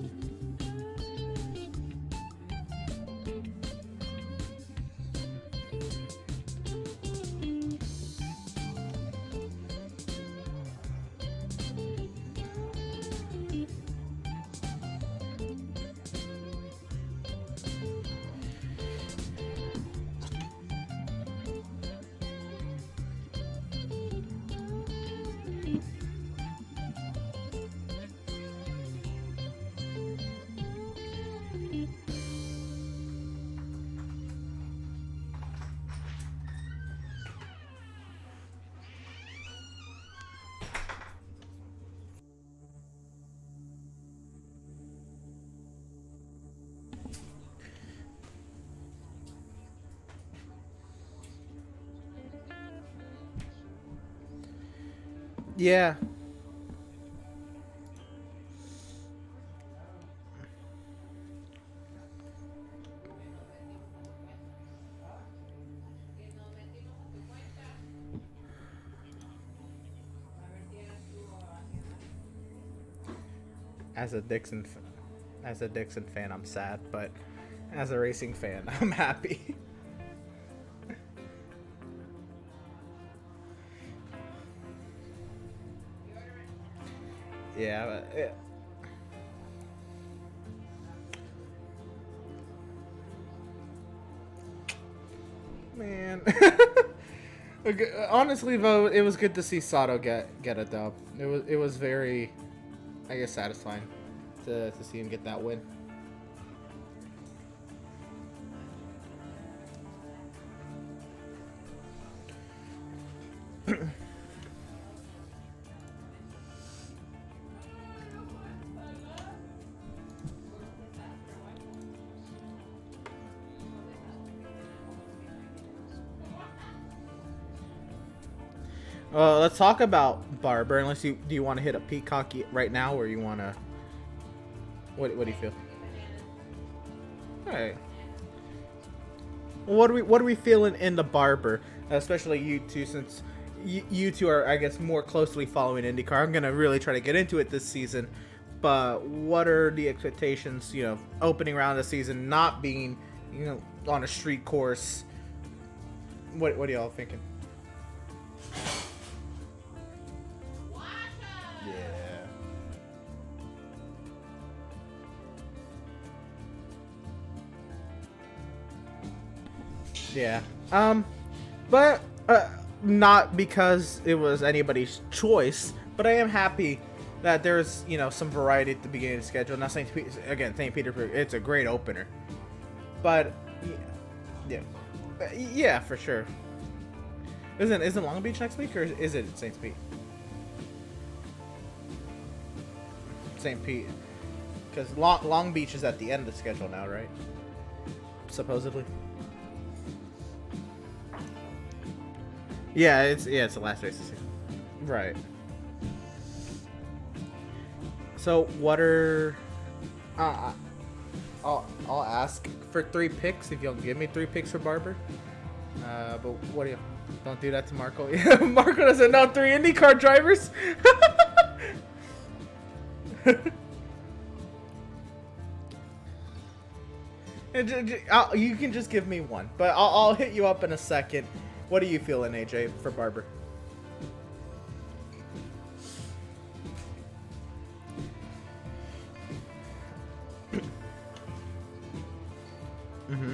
Yeah. As a Dixon, as a Dixon fan, I'm sad, but as a racing fan, I'm happy. Yeah, but man. Okay, honestly, though, it was good to see Sato get a dub. It was very, I guess, satisfying to see him get that win. Let's talk about Barber. Unless do you want to hit a Peacock right now, or you want to? What do you feel? All right. What are we feeling in the Barber, especially you two, since you two are, I guess, more closely following IndyCar. I'm gonna really try to get into it this season, but what are the expectations? You know, opening round of the season, not being, you know, on a street course. What are y'all thinking? Yeah. But not because it was anybody's choice, but I am happy that there's, you know, some variety at the beginning of the schedule. Not St. Petersburg, it's a great opener. But yeah, for sure. Isn't Long Beach next week, or is it St. Pete? St. Pete, because Long Beach is at the end of the schedule now, right? Supposedly. Yeah, it's the last race of the season. Right. So what are I'll ask for 3 picks if you'll give me 3 picks for Barber. But what do you don't do that to Marco. Marco doesn't know 3 IndyCar drivers. You can just give me 1, but I'll hit you up in a second. What are you feeling, AJ, for Barber? Mm-hmm.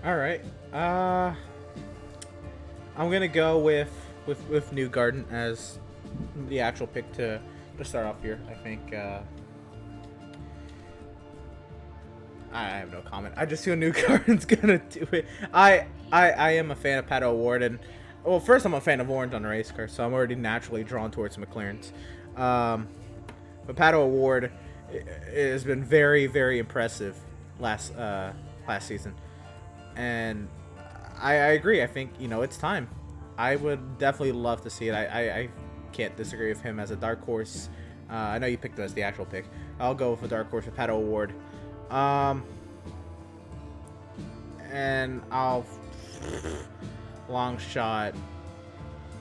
All right. I'm gonna go with Newgarden as the actual pick to start off here. I think. I have no comment. I just feel Newgarden's gonna do it. I am a fan of Pato O'Ward, and well, first I'm a fan of orange on the race car, so I'm already naturally drawn towards McLarens. But Pato O'Ward has been very, very impressive last season, and I agree. I think it's time. I would definitely love to see it. I can't disagree with him as a dark horse. I know you picked him as the actual pick. I'll go with a dark horse with Pato O'Ward. And I'll long shot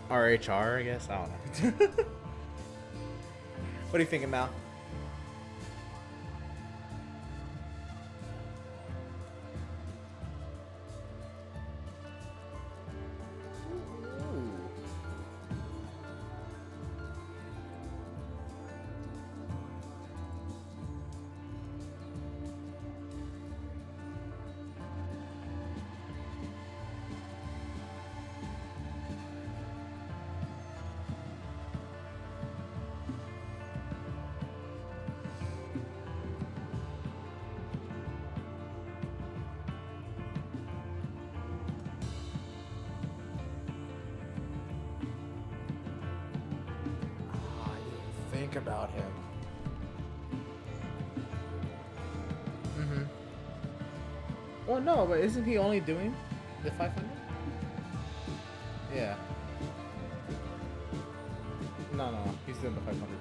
RHR, I guess. I don't know. What are you thinking, Mal? Think about him. Well, no, but isn't he only doing the 500? Yeah. No, he's doing the 500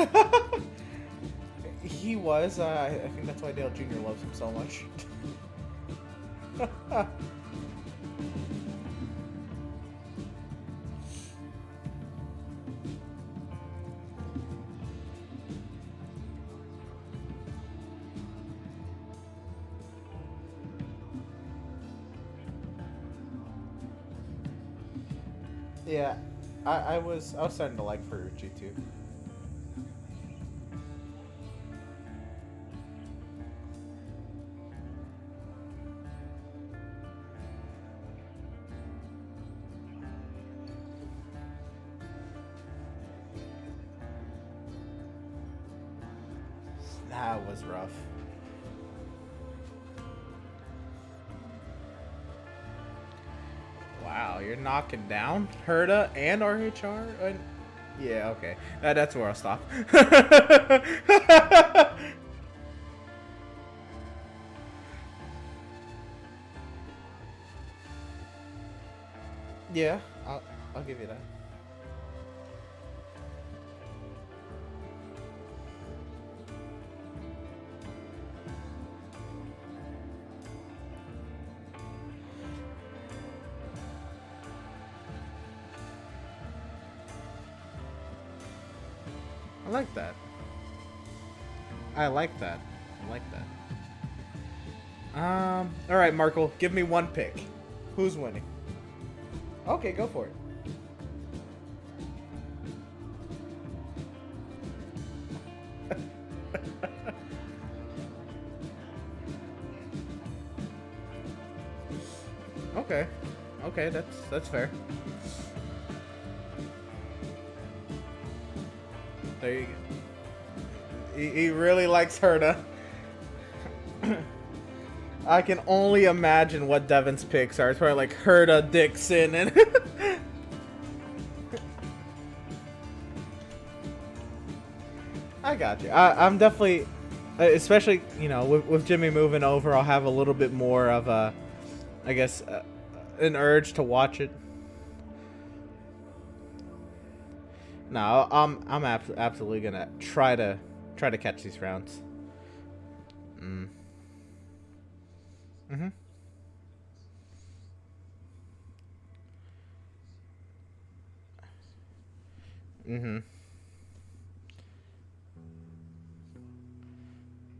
only. He was. I think that's why Dale Jr. loves him so much. Yeah, I was starting to like Ferrucci too. That was rough. Wow, you're knocking down Herta and RHR? Yeah, okay. That's where I'll stop. Yeah, I'll give you that. I like that. I like that. I like that. All right, Markle, give me one pick. Who's winning? Okay, go for it. Okay. Okay, that's fair. There you go. He really likes Herta. I can only imagine what Devin's picks are. It's probably like Herta, Dixon, and I got you. I'm definitely, especially with Jimmy moving over, I'll have a little bit more of a, I guess, an urge to watch it. No, I'm absolutely gonna try to catch these rounds.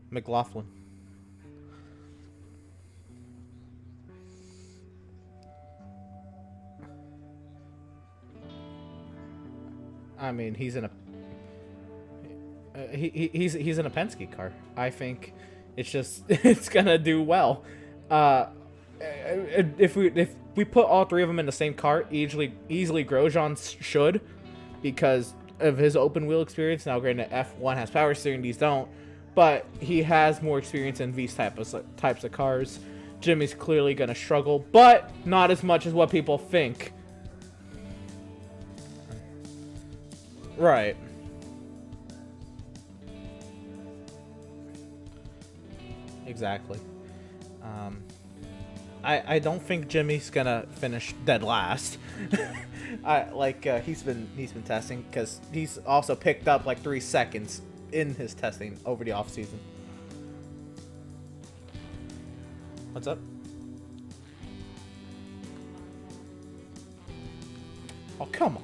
McLaughlin. I mean, he's in a he's in a Penske car. I think it's just it's gonna do well. If we put all three of them in the same car, easily Grosjean should, because of his open wheel experience. Now, granted, F1 has power steering; these don't. but he has more experience in these types of cars. Jimmy's clearly going to struggle, but not as much as what people think. Right. Exactly. I don't think Jimmy's gonna finish dead last. He's been testing, because he's also picked up like 3 seconds in his testing over the off season. What's up? Oh, come on.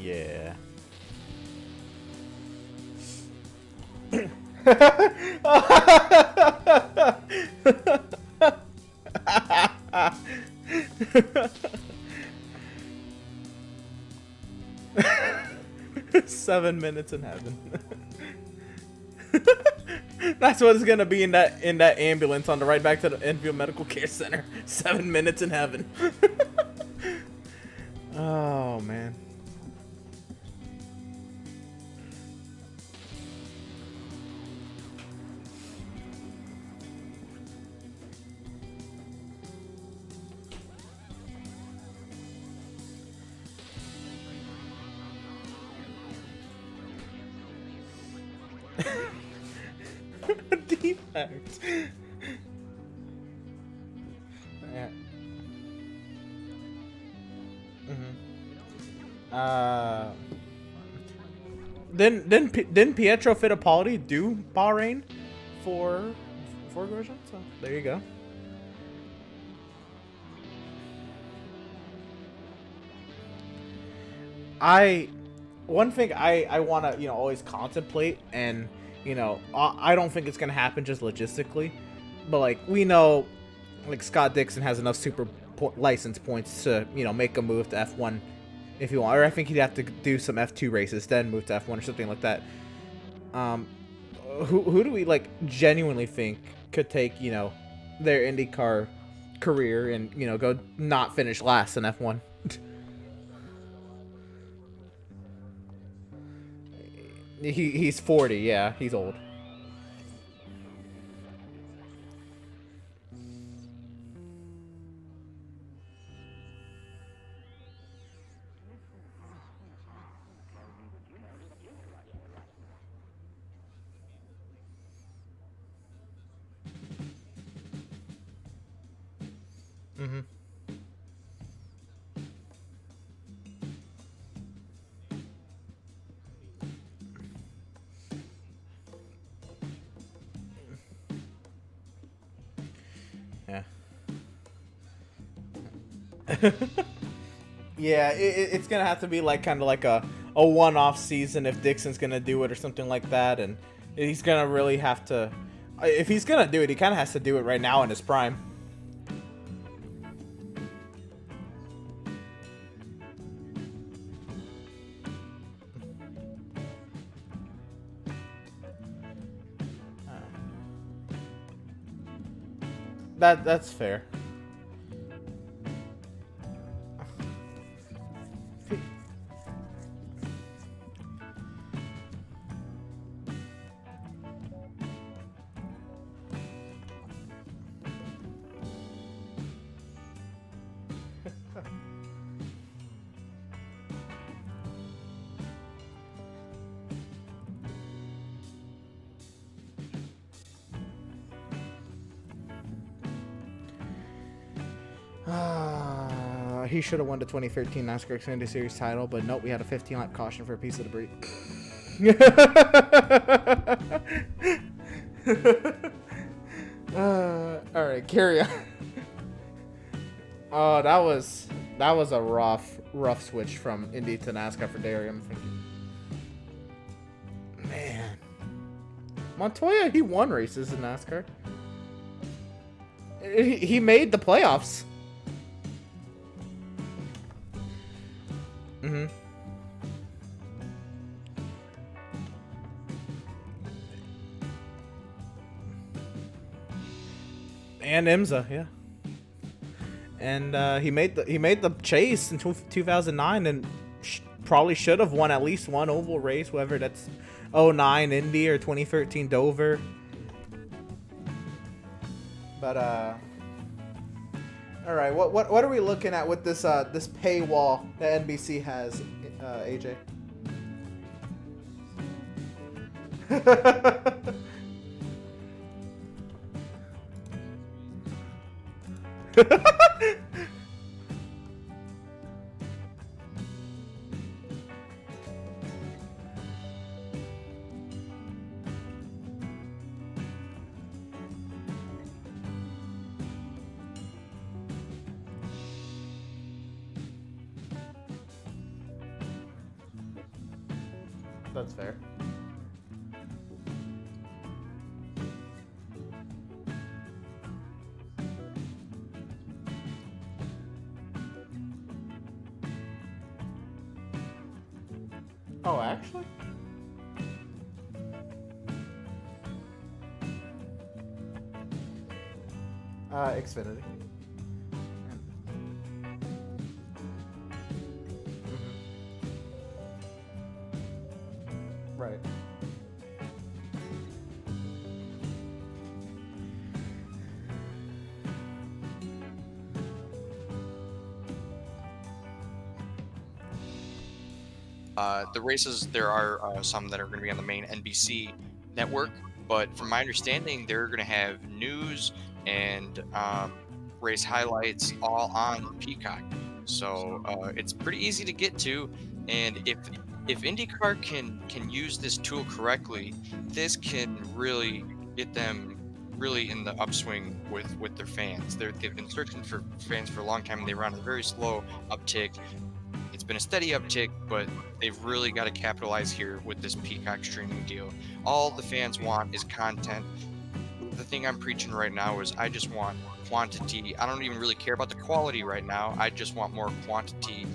Yeah. Seven minutes in heaven. That's what it's gonna be in that ambulance on the ride back to the Enfield Medical Care Center. 7 minutes in heaven. Oh man. Defect. Yeah. Didn't Pietro Fittipaldi do Bahrain for Grosjean? So there you go. One thing I want to always contemplate, and I don't think it's gonna happen just logistically, but like we know, like Scott Dixon has enough license points to make a move to F1 if you want, or I think he'd have to do some F2 races then move to F1 or something like that. Who do we genuinely think could take their IndyCar career and go not finish last in F1? He's 40, yeah, he's old. Mm-hmm. Yeah. Yeah, it's gonna have to be kind of like a one-off season if Dixon's gonna do it or something like that, and he's gonna really have to. If he's gonna do it, he kind of has to do it right now in his prime. That's fair. He should have won the 2013 NASCAR Xfinity Series title, but nope, we had a 15-lap caution for a piece of debris. All right, carry on. Oh, that was a rough switch from Indy to NASCAR for Derry. I'm thinking, man, Montoya, he won races in NASCAR. He made the playoffs. Mm-hmm. And IMSA, yeah. And he made the chase in 2009, and probably should have won at least one oval race, whether that's 09 Indy or 2013 Dover. But all right, what are we looking at with this this paywall that NBC has, AJ? That's fair. Oh, actually? Xfinity. Right. The races, there are some that are going to be on the main NBC network, but from my understanding, they're going to have news and race highlights all on Peacock. So it's pretty easy to get to, and if IndyCar can use this tool correctly, this can really get them really in the upswing with their fans. They've been searching for fans for a long time, and they were on a very slow uptick. It's been a steady uptick, but they've really got to capitalize here with this Peacock streaming deal. All the fans want is content. The thing I'm preaching right now is I just want quantity. I don't even really care about the quality right now. I just want more quantity,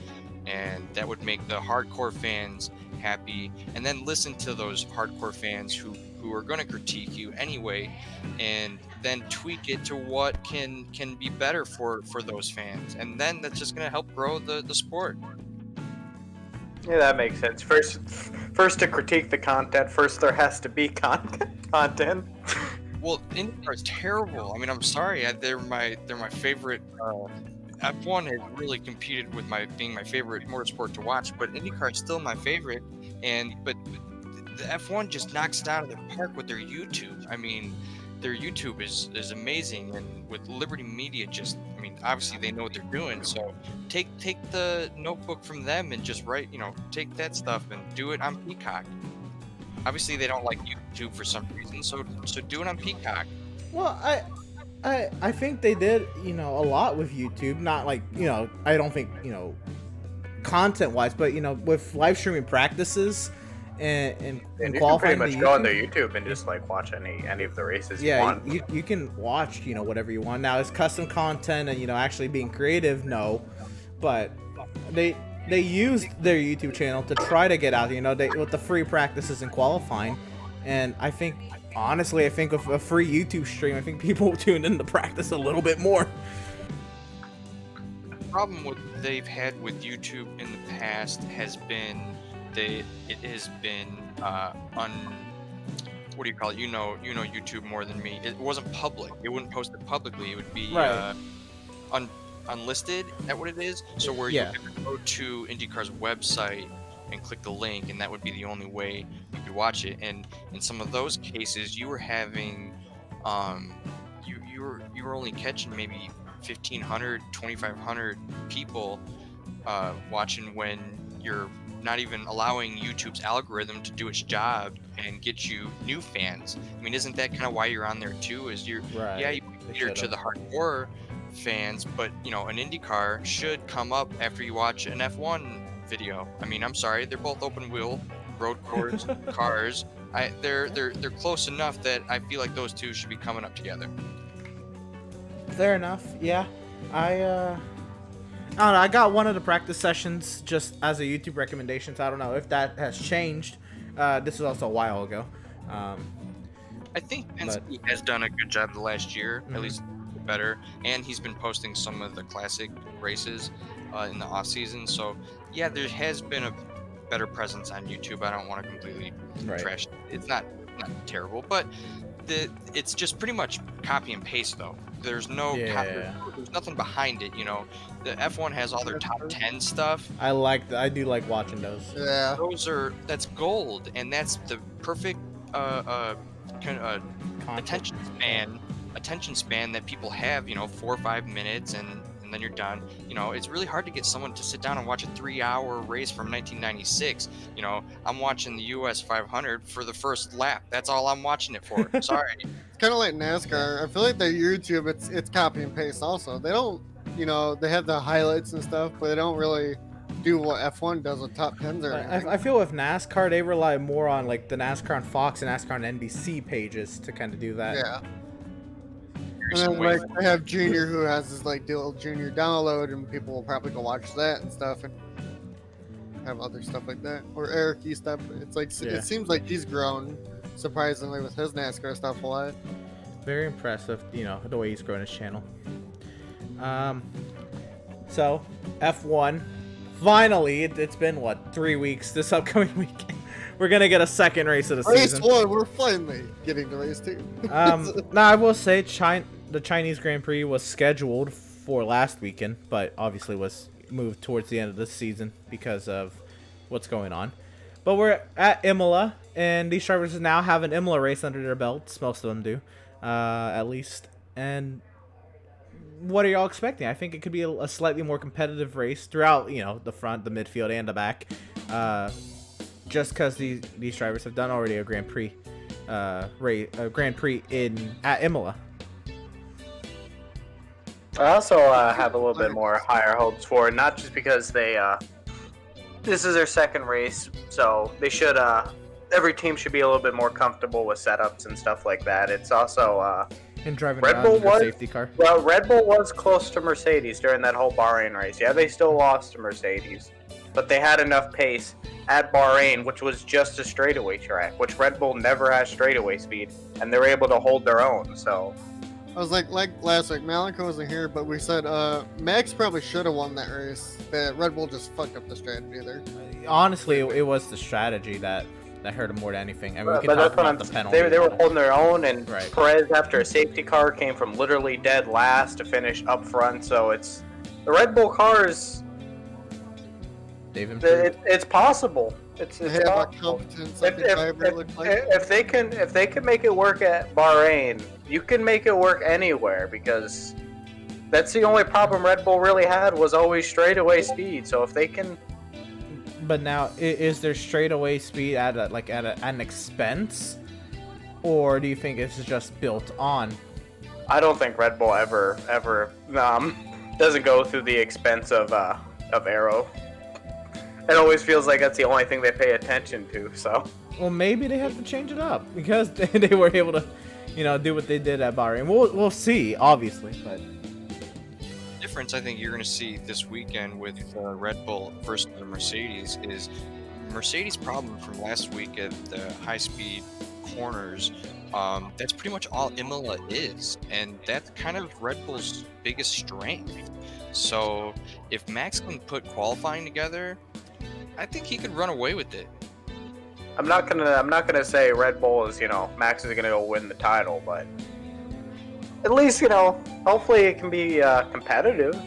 and that would make the hardcore fans happy. And then listen to those hardcore fans who are going to critique you anyway, and then tweak it to what can be better for those fans. And then that's just going to help grow the sport. Yeah, that makes sense. First to critique the content, first there has to be content. Well, IndyCar is terrible. I mean, I'm sorry. They're my favorite. F1 has really competed with being my favorite motorsport to watch, but IndyCar is still my favorite. But the F1 just knocks it out of the park with their YouTube. I mean, their YouTube is amazing, and with Liberty Media, obviously they know what they're doing. So take the notebook from them and just write, take that stuff and do it on Peacock. Obviously they don't like YouTube for some reason, so do it on Peacock. Well, I think they did, a lot with YouTube. Not like, I don't think, content wise, but with live streaming practices and you qualifying. You can pretty much go on their YouTube and just like watch any of the races you want. You can watch, whatever you want. Now, it's custom content and actually being creative, no, but they used their YouTube channel to try to get out there, with the free practices and qualifying, and I think honestly, with a free YouTube stream, I think people tuned in to practice a little bit more. The problem they've had with YouTube in the past has been it has been what do you call it? You know YouTube more than me. It wasn't public. It wouldn't post it publicly. It would be unlisted. Is that what it is? So where you could go to IndyCar's website and click the link, and that would be the only way you could watch it. And in some of those cases, you were having you were only catching maybe 1,500, 2,500 people watching, when you're not even allowing YouTube's algorithm to do its job and get you new fans. I mean, isn't that kind of why you're on there too? Is you cater to the hardcore fans, but an IndyCar should come up after you watch an F1 video. I mean, I'm sorry, they're both open wheel road course cars. They're close enough that I feel like those two should be coming up together. Fair enough. Yeah, I don't know. I got one of the practice sessions just as a YouTube recommendation. So I don't know if that has changed. This was also a while ago. I think Penske has done a good job the last year, at least better, and he's been posting some of the classic races in the off season. So yeah, there has been a better presence on YouTube. I don't want to completely trash it. It's not terrible, but it's just pretty much copy and paste though. There's no there's nothing behind it, you know. The F1 has all their top 10 stuff. I do like watching those. Yeah. That's gold, and that's the perfect kind of attention span that people have, you know, 4 or 5 minutes, and then you're done. You know, it's really hard to get someone to sit down and watch a 3-hour race from 1996. You know, I'm watching the US 500 for the first lap. That's all I'm watching it for. Sorry. It's kind of like NASCAR. I feel like their YouTube, it's copy and paste also. They don't, you know, they have the highlights and stuff, but they don't really do what F1 does with top 10s or anything. I feel with NASCAR, they rely more on like the NASCAR on Fox and NASCAR on NBC pages to kind of do that. Yeah. And then like I have Junior who has his like little Junior download, and people will probably go watch that and stuff, and have other stuff like that. Or Eric stuff. It's like it seems like he's grown surprisingly with his NASCAR stuff a lot. Very impressive, you know, the way he's growing his channel. So F1, finally, it's been what, 3 weeks this upcoming weekend. We're gonna get a second race of the season. Race 1, we're finally getting to race 2. Now I will say the Chinese Grand Prix was scheduled for last weekend, but obviously was moved towards the end of the season because of what's going on. But we're at Imola, and these drivers now have an Imola race under their belts. Most of them do, at least. And what are y'all expecting? I think it could be a slightly more competitive race throughout, you know, the front, the midfield, and the back. Just because these drivers have done already a Grand Prix at Imola. I also have a little bit more higher hopes for it, not just because this is their second race, so they should every team should be a little bit more comfortable with setups and stuff like that. It's also And driving Red around Bull in their was safety car. Well, Red Bull was close to Mercedes during that whole Bahrain race. Yeah, they still lost to Mercedes, but they had enough pace at Bahrain, which was just a straightaway track, which Red Bull never has straightaway speed, and they were able to hold their own. So I was like last week, Malika wasn't here, but we said Max probably should have won that race. But Red Bull just fucked up the strategy there. Honestly, it was the strategy that hurt him more than anything. I mean, we can but talk that's what about the penalty. they were holding their own, and Right. Perez, after a safety car, came from literally dead last to finish up front. So it's the Red Bull cars. They've improved. It's possible. It's They have a possible. competent second driver, it looked like. If they can make it work at Bahrain, you can make it work anywhere, because that's the only problem Red Bull really had, was always straightaway speed. So if they can, But now, is there straightaway speed at an expense, or do you think it's just built on? I don't think Red Bull ever doesn't go through the expense of aero. It always feels like that's the only thing they pay attention to. So Well, maybe they have to change it up because they were able to, you know, do what they did at Bahrain. We'll see, obviously, but Difference I think you're going to see this weekend with Red Bull versus the Mercedes is Mercedes' problem from last week at the high-speed corners. That's pretty much all Imola is, and that's kind of Red Bull's biggest strength. So if Max can put qualifying together, I think he could run away with it. I'm not gonna say Red Bull is, Max is gonna go win the title, but at least, hopefully it can be competitive.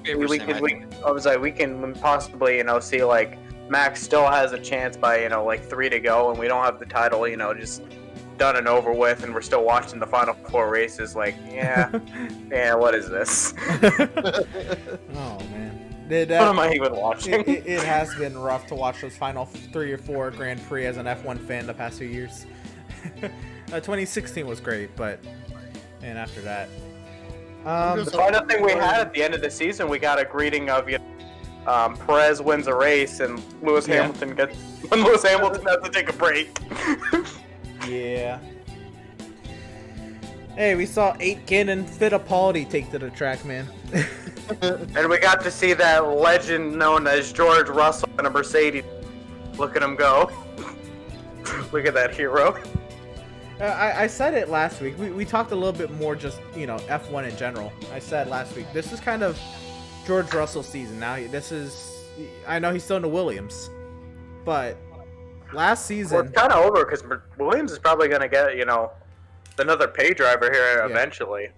We can possibly, see like Max still has a chance by, 3 to go, and we don't have the title, just done and over with, and we're still watching the final 4 races. Like, yeah, what is this? oh man. What am I even watching? It has been rough to watch those final 3 or 4 Grand Prix as an F1 fan the past few years. 2016 was great, and after that, the final thing we had at the end of the season, we got a greeting of Perez wins a race, and Lewis Hamilton has to take a break. Yeah. Hey, we saw Aitken and Fittipaldi take to the track, man. And we got to see that legend known as George Russell in a Mercedes. Look at him go. Look at that hero. I said it last week. We talked a little bit more just, F1 in general. I said last week, this is kind of George Russell's season. Now, I know he's still in the Williams, but last season... Well, it's kind of over because Williams is probably going to get, another pay driver here eventually.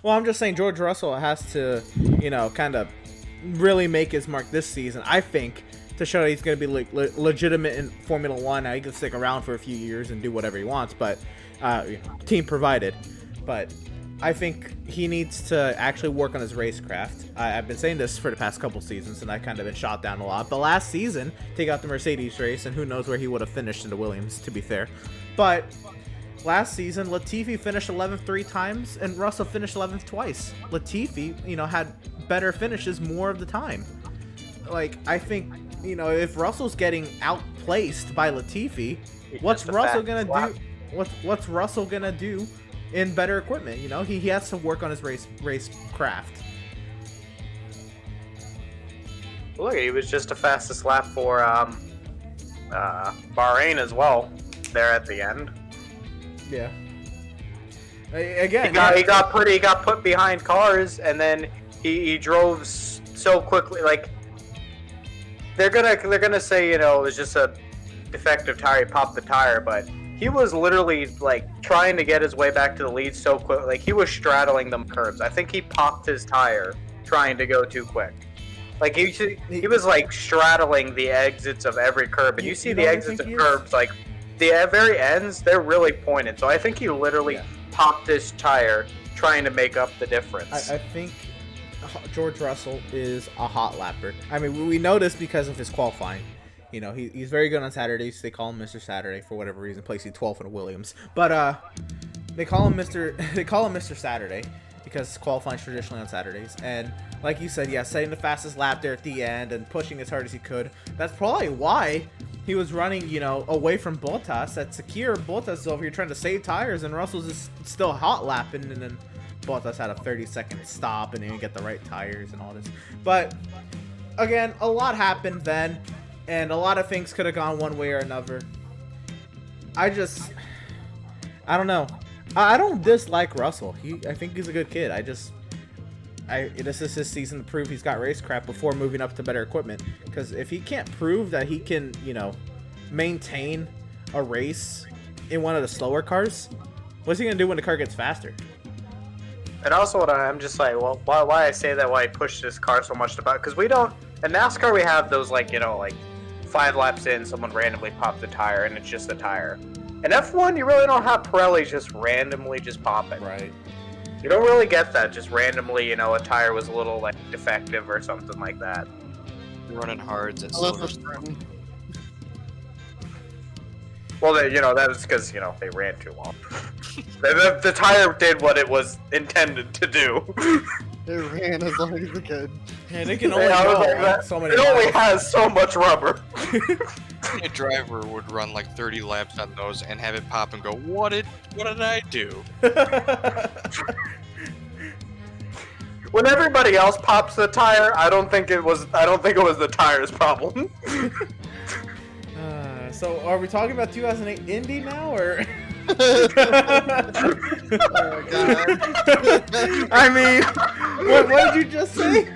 Well, I'm just saying George Russell has to, kind of really make his mark this season, I think, to show that he's going to be legitimate in Formula One. Now, he can stick around for a few years and do whatever he wants, but team provided. But I think he needs to actually work on his racecraft. I've been saying this for the past couple seasons, and I've kind of been shot down a lot. But last season, take out the Mercedes race, and who knows where he would have finished in the Williams, to be fair. But last season, Latifi finished 11th 3 times, and Russell finished 11th twice. Latifi, had better finishes more of the time. I think, if Russell's getting outplaced by Latifi, what's Russell gonna do? What's Russell gonna do in better equipment? He has to work on his race craft. Look, he was just the fastest lap for Bahrain as well. There at the end. Yeah. Again, he got put behind cars, and then he drove so quickly. They're gonna say it was just a defective tire. He popped the tire, but he was literally trying to get his way back to the lead so quick. He was straddling them curbs. I think he popped his tire trying to go too quick. He was straddling the exits of every curb, and you see the exits of curbs the very ends. They're really pointed. So I think he literally popped his tire trying to make up the difference. I think George Russell is a hot lapper. I mean, we know this because of his qualifying. He's very good on Saturdays. They call him Mr. Saturday for whatever reason. Placing 12th in a Williams, but they call him Mr. Saturday because qualifying traditionally on Saturdays. And like you said, setting the fastest lap there at the end and pushing as hard as he could. That's probably why he was running, away from Bottas. At secure, Bottas is over here trying to save tires, and Russell's just still hot lapping, and then Bottas had a 30-second stop and didn't get the right tires and all this. But again, a lot happened then, and a lot of things could have gone one way or another. I don't know. I don't dislike Russell. I think he's a good kid. This is his season to prove he's got racecraft before moving up to better equipment. Because if he can't prove that he can, maintain a race in one of the slower cars, what's he gonna do when the car gets faster? And also, I'm just why I say that, why he pushed his car so much about, because we don't, in NASCAR we have those 5 laps in, someone randomly pops the tire and it's just a tire. In F1, you really don't have Pirelli just randomly just popping. Right. You don't really get that just randomly, a tire was a little defective or something like that. Running hards at Silverstone. Well, that was because, they ran too long. the tire did what it was intended to do. It ran as long as it could. And it can only go so many It miles. only has so much rubber. A driver would run 30 laps on those and have it pop and go, what did I do? When everybody else pops the tire, I don't think it was the tire's problem. So are we talking about 2008 Indy now, or? Oh, God. I mean, what did you just say?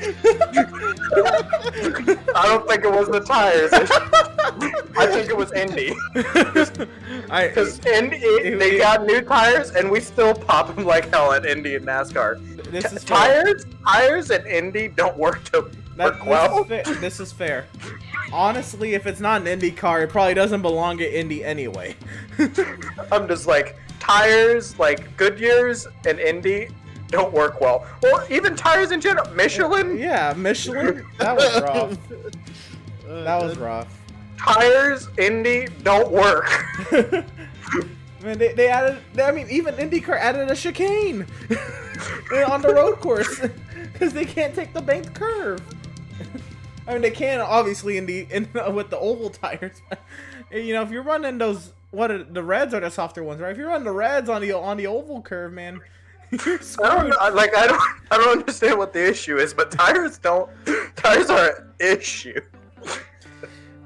I don't think it was the tires. I think it was Indy. Because they got new tires, and we still pop them like hell at Indy and NASCAR. This is Tires and Indy don't work well. This is fair. Honestly, if it's not an Indy car, it probably doesn't belong at Indy anyway. I'm just tires, Goodyear's and Indy don't work well. Or even tires in general. Michelin? Yeah, Michelin. That was rough. That was rough. Tires, Indy, don't work. Man, they added. Even IndyCar added a chicane on the road course because they can't take the banked curve. They can obviously with the oval tires. If you're running those, the reds are the softer ones, right? If you're running the reds on the oval curve, man, You're I don't screwed. know, I don't understand what the issue is, but tires are an issue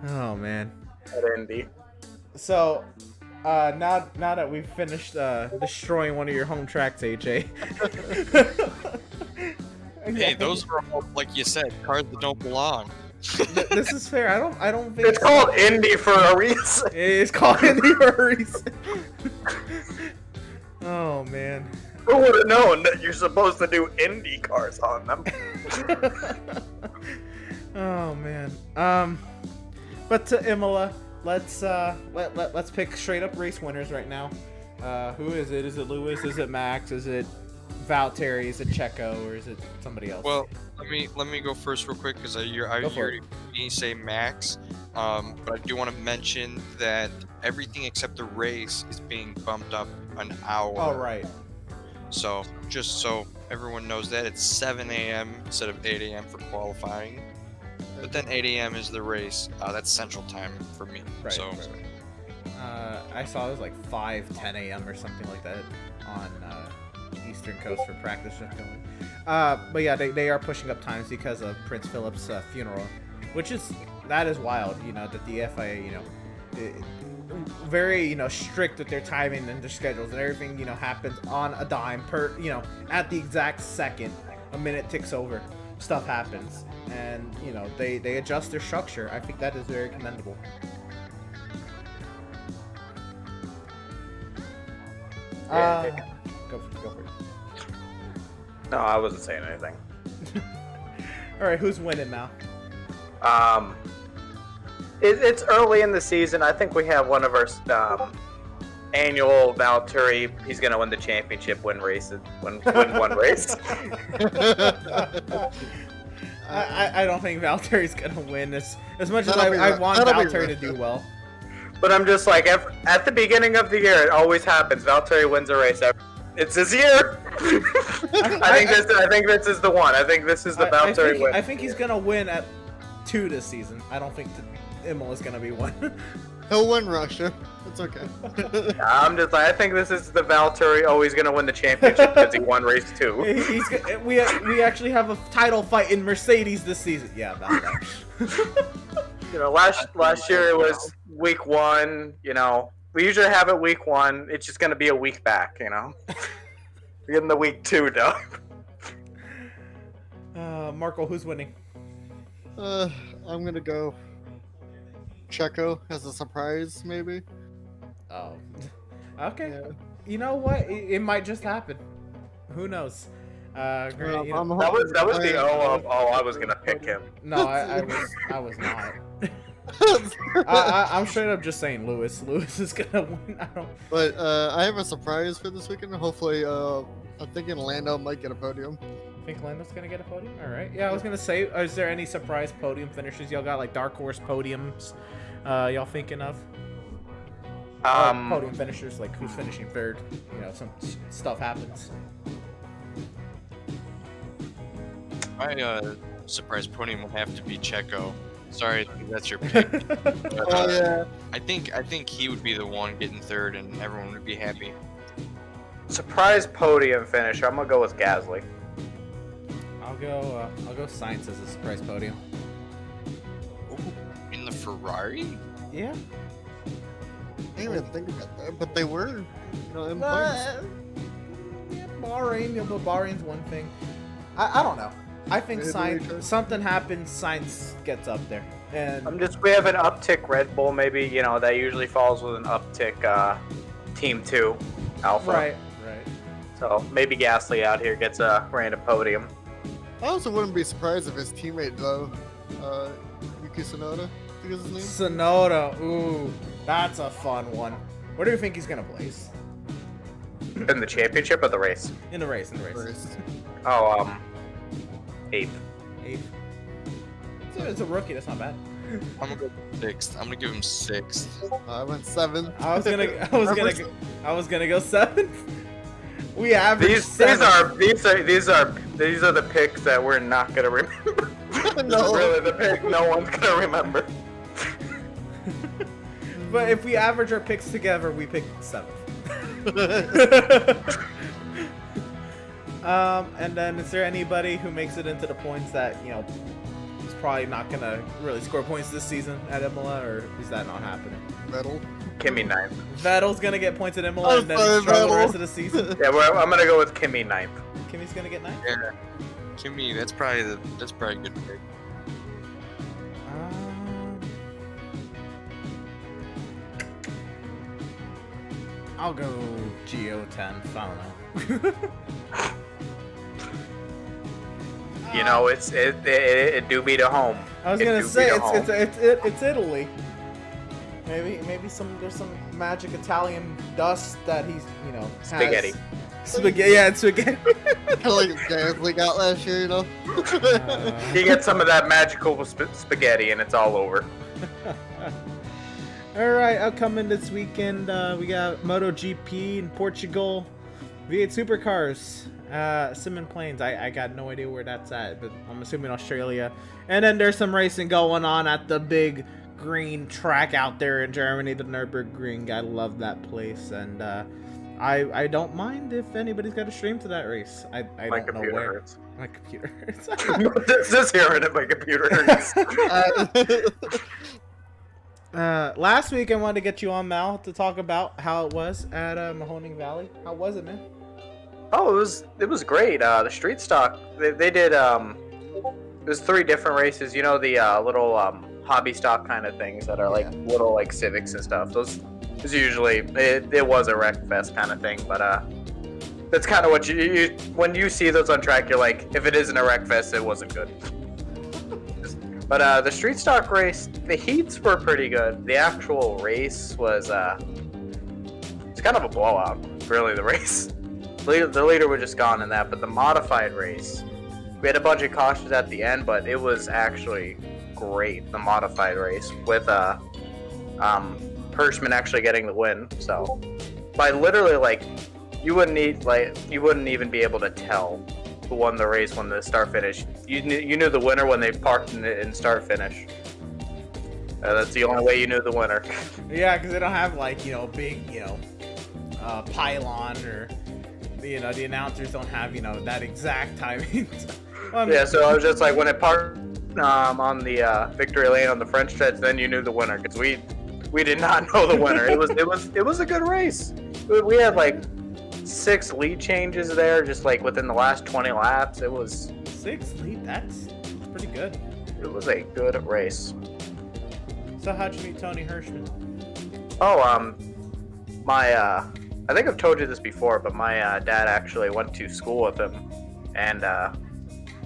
Oh man. at Indy. So, now that we've finished destroying one of your home tracks, AJ. Hey, those are all, like you said, cars that don't belong. This is fair. I don't think It's called Indy for a reason. It's called Indy for a reason. Oh man. Who would have known that you're supposed to do Indy cars on them? Oh man. But to Imola, let's pick straight up race winners right now. Who is it? Is it Lewis? Is it Max? Is it Valtteri? Is it Checo? Or is it somebody else? Well, let me go first real quick because I heard me say Max. But I do want to mention that everything except the race is being bumped up an hour. All right. So just so everyone knows that it's 7 a.m. instead of 8 a.m. for qualifying. But then 8 a.m. is the race. That's Central Time for me. Right. So I saw it was like 10 a.m. or something like that on Eastern Coast for practice. But yeah, they are pushing up times because of Prince Philip's funeral, which is wild. You know that the FIA, very strict with their timing and their schedules, and everything happens on a dime per at the exact second a minute ticks over, stuff happens, and they adjust their structure. I think that is very commendable. Go for it. No, I wasn't saying anything. All right, who's winning now? It's early in the season. I think we have one of our annual Valtteri. He's gonna win the championship. Win one race. I don't think Valtteri's gonna win as much as I want Valtteri to do well. But I'm just like, at the beginning of the year, it always happens. Valtteri wins a race. It's his year. I think this is the one. I think this is the Valtteri win. I think he's gonna win at 2 this season. I don't think Imola's gonna be 1. He'll win Russia. It's okay. I'm just like, I think this is the Valtteri. Oh, he's gonna win the championship because he won race 2. We actually have a title fight in Mercedes this season. Yeah, about that. Last year it was week 1. We usually have it week 1. It's just gonna be a week back. We're getting the week 2 done. Marco, who's winning? I'm gonna go Checo as a surprise, maybe. Oh, okay. Yeah. You know what? It might just happen. Who knows? That was the I was gonna pick him. No, I was not. I'm straight up just saying Lewis. Lewis is gonna win. But I have a surprise for this weekend. Hopefully, I'm thinking Lando might get a podium. Think Lando's gonna get a podium? All right. Yeah, I was gonna say, is there any surprise podium finishes y'all got, like dark horse podiums? Y'all thinking of? Podium finishers, like who's finishing third? Some stuff happens. my surprise podium would have to be Checo. Sorry, that's your pick. But, Oh yeah. I think he would be the one getting third, and everyone would be happy. Surprise podium finish. I'm gonna go with Gasly. I'll go Sainz as a surprise podium. Ooh, in the Ferrari? Yeah. I didn't even think about that, but they were, in points. Yeah, Bahrain. But Bahrain's one thing. I don't know. I think Sainz, something happens, Sainz gets up there. And we have an uptick Red Bull, maybe, that usually falls with an uptick Team 2 Alpha. Right. So maybe Gasly out here gets a random podium. I also wouldn't be surprised if his teammate though, Yuki Tsunoda, I think is his name. Tsunoda, ooh, that's a fun one. Where do you think he's gonna place? In the championship or the race? In the race. Oh, 8th. 8th. It's a rookie. That's not bad. I'm gonna go 6th. I'm gonna give him 6th. I went 7. I was gonna go 7th. We average These 7. these are the picks that we're not gonna remember. No. Really, the pick no one's gonna remember. But if we average our picks together, we pick 7th. And then is there anybody who makes it into the points that, you know, is probably not going to really score points this season at Imola, or is that not happening? Vettel. Kimmy ninth. Vettel's going to get points at Imola and then sorry, struggle the Vettel. rest of the season. Yeah, I'm gonna go with Kimmy ninth. Kimmy's going to get 9? Yeah. Kimmy, that's probably a good pick. I'll go Geo 10. I don't know. You know, it do be to home. I was It gonna do say be to home. it's Italy. Maybe there's some magic Italian dust that he's, you know, has. Spaghetti. Spaghetti, yeah, it's spaghetti. Kind of like Gasly got last year, you know? You get some of that magical spaghetti and it's all over. All right, upcoming this weekend, we got MotoGP in Portugal, V8 Supercars, Simon Plains. I got no idea where that's at, but I'm assuming Australia. And then there's some racing going on at the big green track out there in Germany, the Nürburgring. I love that place, and I don't mind if anybody's got a stream to that race. I My don't know computer where. hurts. My computer hurts. Just hearing it, my computer hurts. Last week I wanted to get you on, Mal, to talk about how it was at Mahoning Valley. How was it, man? Oh, it was great. The street stock they did there's 3 different races. You know, the little hobby stock kind of things that are like little like Civics and stuff. Those is usually it was a wreck fest kind of thing, but that's kind of what you when you see those on track, you're like, if it isn't a wreck fest, it wasn't good. But the street stock race, the heats were pretty good. The actual race was it's kind of a blowout, really. The race, the leader was just gone in that. But the modified race, we had a bunch of cautions at the end, but it was actually great. The modified race with Hirschman actually getting the win. So by literally like you wouldn't even be able to tell who won the race when the start finish. You knew the winner when they parked in start finish. That's the only way you knew the winner. Yeah, because they don't have like, you know, big, you know, pylon, or, you know, the announcers don't have, you know, that exact timing. Yeah, so I was just like, when it parked on the victory lane on the French stretch, then you knew the winner, because we did not know the winner. It was a good race. We had like 6 lead changes there, just like within the last 20 laps. It was 6 lead. That's pretty good. It was a good race. So how'd you meet Tony Hirschman? Oh, I think I've told you this before, but my dad actually went to school with him, and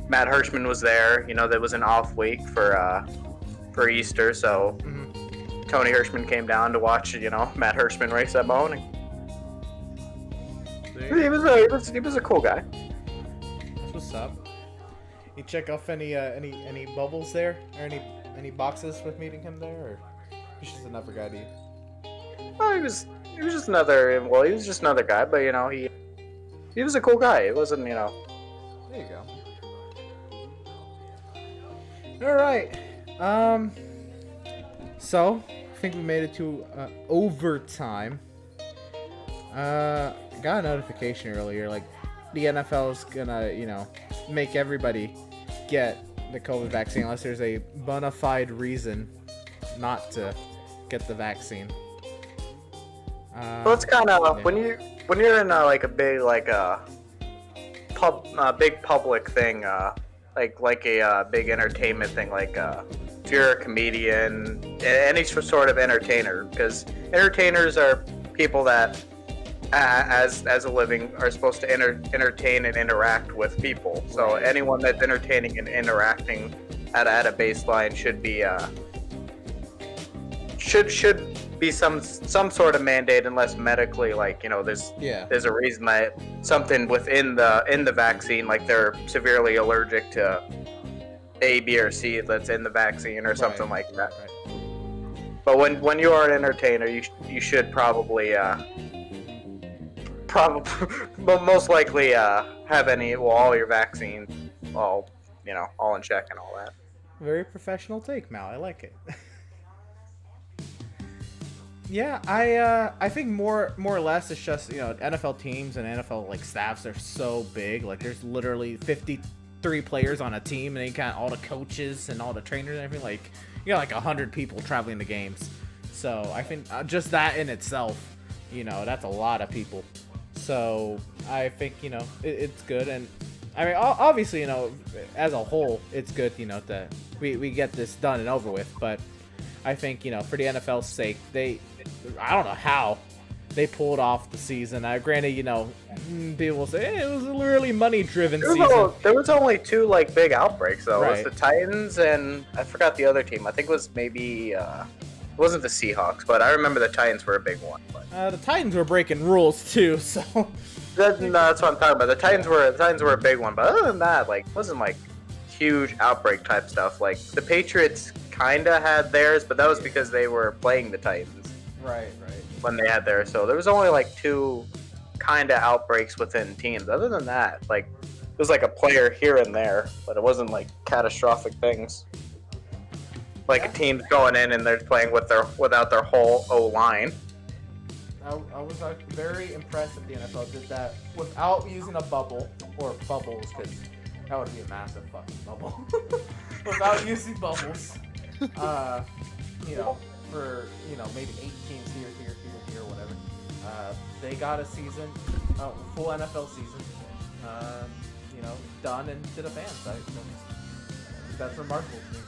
Matt Hirschman was there. You know, there was an off week for Easter, so Tony Hirschman came down to watch, you know, Matt Hirschman race at Mahoning. He was a cool guy. That's what's up. You check off any bubbles there, or any boxes with meeting him there, or he's just another guy to you? Oh, he was just another. Well, he was just another guy, but you know, he was a cool guy. It wasn't, you know. There you go. All right. So I think we made it to overtime. Got a notification earlier, like the NFL's gonna, you know, make everybody get the COVID vaccine unless there's a bona fide reason not to get the vaccine. Well, it's kind of when you're in like a big big public thing, like a big entertainment thing, like if you're a comedian, any sort of entertainer, because entertainers are people that as a living are supposed to entertain and interact with people. So anyone that's entertaining and interacting at a baseline should be should be some sort of mandate, unless medically, like, you know, there's a reason that something within the vaccine, like they're severely allergic to A, B, or C that's in the vaccine or something like that. Right. But when you are an entertainer, you should probably but most likely have all your vaccines all in check and all that. Very professional take, Mal. I like it. Yeah, I think more or less it's just, you know, NFL teams and NFL like staffs are so big. Like there's literally 53 players on a team, and you got all the coaches and all the trainers and everything. Like you got like 100 people traveling to games. So I think just that in itself, you know, that's a lot of people. So I think, you know, it's good. And I mean, obviously, you know, as a whole, it's good, you know, that we get this done and over with. But I think, you know, for the NFL's sake, I don't know how they pulled off the season. Granted, you know, people will say it was a really money-driven season. There was only 2 like big outbreaks though. Right. It was the Titans and I forgot the other team. I think it was maybe it wasn't the Seahawks, but I remember the Titans were a big one. But. The Titans were breaking rules too, so. No, that's what I'm talking about. The Titans were a big one, but other than that, like, it wasn't like huge outbreak type stuff. Like the Patriots kinda had theirs, but that was because they were playing the Titans. Right. When they had theirs, so there was only like 2 kinda outbreaks within teams. Other than that, like it was like a player here and there, but it wasn't like catastrophic things. Like a team's going in and they're playing without their whole O line. I was very impressed that the NFL did that without using a bubble or bubbles, because that would be a massive fucking bubble. Without using bubbles, you know, for, you know, maybe 8 teams here, whatever. They got a season, full NFL season, you know, done and to the fans. That's remarkable to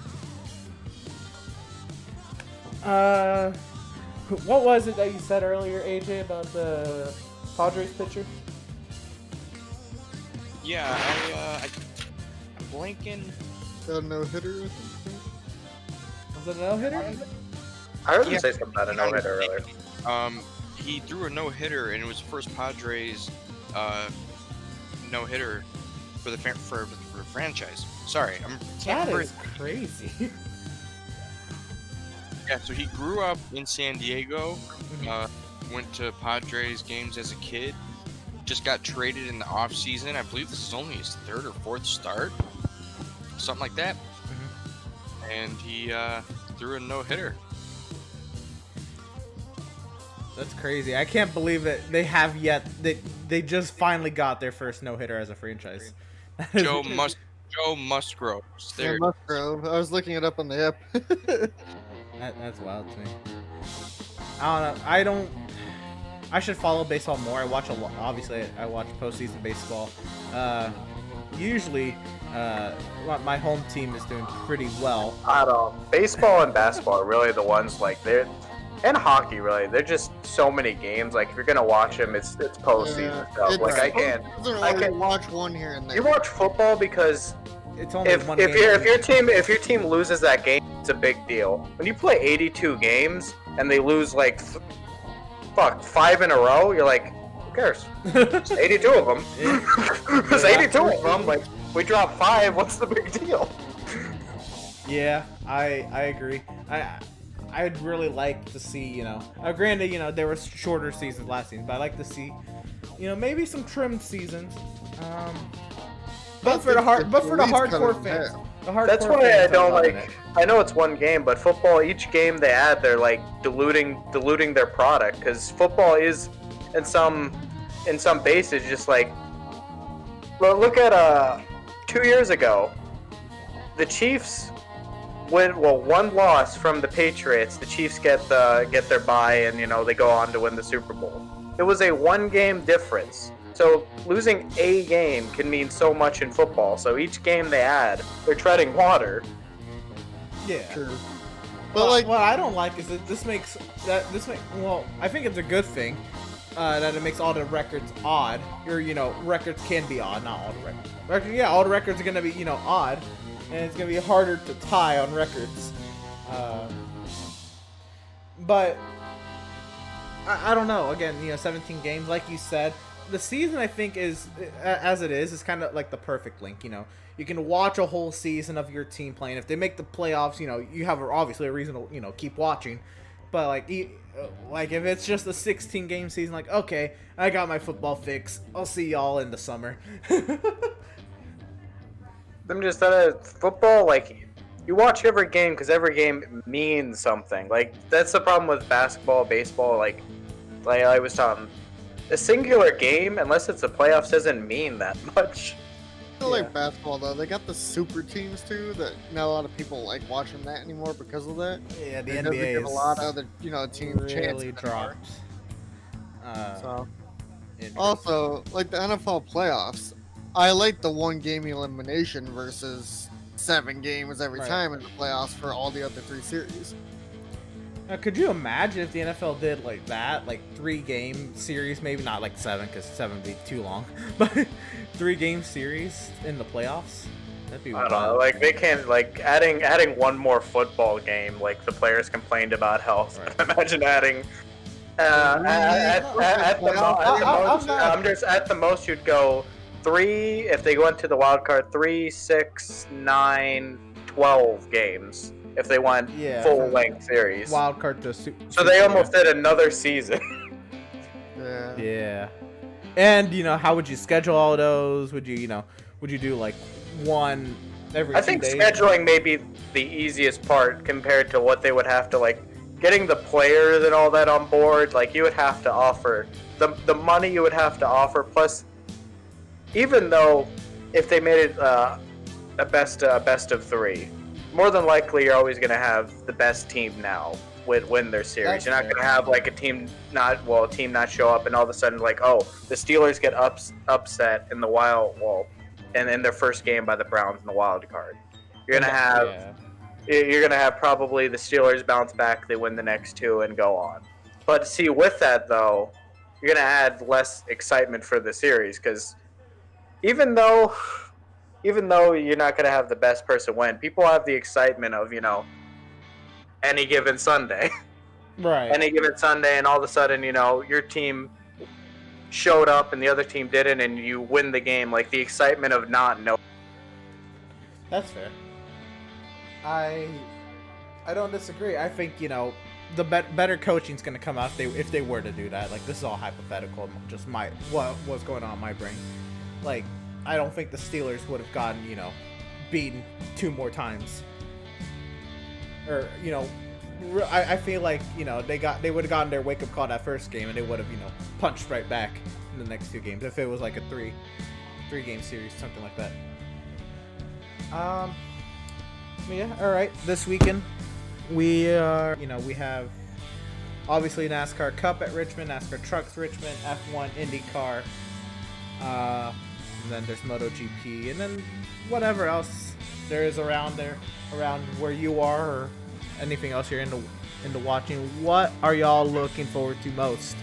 me. What was it that you said earlier, AJ, about the Padres pitcher? Yeah, I'm blanking. Got a no-hitter. Was it a no-hitter? I heard him say something about a no-hitter earlier. He threw a no-hitter, and it was the first Padres no-hitter for the franchise. Sorry, That is crazy. Yeah, so he grew up in San Diego, went to Padres games as a kid, just got traded in the off season. I believe this is only his 3rd or 4th start, something like that. And he threw a no-hitter. That's crazy. I can't believe that they just finally got their first no-hitter as a franchise. Joe Musgrove. Yeah, Musgrove. I was looking it up on the app. That's wild to me. I don't know. I should follow baseball more. I watch a lot. Obviously, I watch postseason baseball. Usually, my home team is doing pretty well. I don't know. Baseball and basketball are really the ones like and hockey really. They're just so many games. Like if you're gonna watch them, it's postseason stuff. Like I can watch one here and there. You watch football because It's only if one game. if your team loses that game, it's a big deal. When you play 82 games and they lose like 5 in a row, you're like, who cares? It's 82 of them. It's 82 of them. Like we dropped 5. What's the big deal? Yeah, I agree. I'd really like to see, you know, granted, you know, there were shorter seasons last season, but I'd like to see, you know, maybe some trimmed seasons. But for the hardcore fans, that's why I don't like. I know it's one game, but football, each game they add, they're like diluting their product, because football is, in some bases, just like. Well, look at 2 years ago, the Chiefs one loss from the Patriots. The Chiefs get their bye, and you know they go on to win the Super Bowl. It was a 1-game difference. So losing a game can mean so much in football. So each game they add, they're treading water. Yeah. True. But what I don't like is that well, I think it's a good thing that it makes all the records odd. Or, you know, records can be odd, not all the records. Yeah, all the records are gonna be, you know, odd, and it's gonna be harder to tie on records. But I don't know. Again, you know, 17 games, like you said. The season, I think, is kind of like the perfect link. You know, you can watch a whole season of your team playing. If they make the playoffs, you know, you have obviously a reason to, you know, keep watching. But like if it's just a 16-game season, like, okay, I got my football fix. I'll see y'all in the summer. I'm just football, like you watch every game because every game means something. Like that's the problem with basketball, baseball. Like I was talking, a singular game, unless it's the playoffs, doesn't mean that much. I feel like basketball though, they got the super teams too. That not a lot of people like watching that anymore because of that. Yeah, the It doesn't NBA give is a lot of other teams really chances dropped. So Interesting. also like the NFL playoffs, I like the one game elimination versus 7 games every Right. time in the playoffs for all the other 3 series. Now, could you imagine if the NFL did like that, like 3-game series, maybe not like 7, because 7 would be too long, but 3-game series in the playoffs? That'd be I don't know. Like they can't like adding one more football game. Like the players complained about health. Right. Imagine adding. At the most you'd go 3 if they went to the wild card. 3, 6, 9, 12 games if they went full length series. Wild card to super. So they almost did another season. Yeah. Yeah. And how would you schedule all those? Would you would you do like one every? I 2 think days? scheduling may be the easiest part compared to what they would have to like getting the players and all that on board. Like you would have to offer the money you would have to offer. Plus, even though if they made it a best of 3, more than likely you're always going to have the best team now win their series. That's You're not fair. going to have like a team not show up and all of a sudden like, oh, the Steelers get upset in the and in their first game by the Browns in the wild card. You're going to have You're going to have probably the Steelers bounce back, they win the next 2 and go on. But see, with that though, you're going to add less excitement for the series because even though you're not going to have the best person win, people have the excitement of, any given Sunday. Right. Any given Sunday, and all of a sudden, your team showed up and the other team didn't, and you win the game. Like the excitement of not knowing. That's fair. I don't disagree. I think the better coaching's going to come out if they were to do that. Like this is all hypothetical. Just what's going on in my brain. Like I don't think the Steelers would have gotten beaten 2 more times. Or I feel like they would have gotten their wake up call that first game and they would have punched right back in the next 2 games if it was like a 3-game series, something like that. Yeah, all right. This weekend we are we have obviously NASCAR Cup at Richmond, NASCAR Trucks Richmond, F1 IndyCar, and then there's MotoGP, and then whatever else there is around where you are, or anything else you're into watching. What are y'all looking forward to most?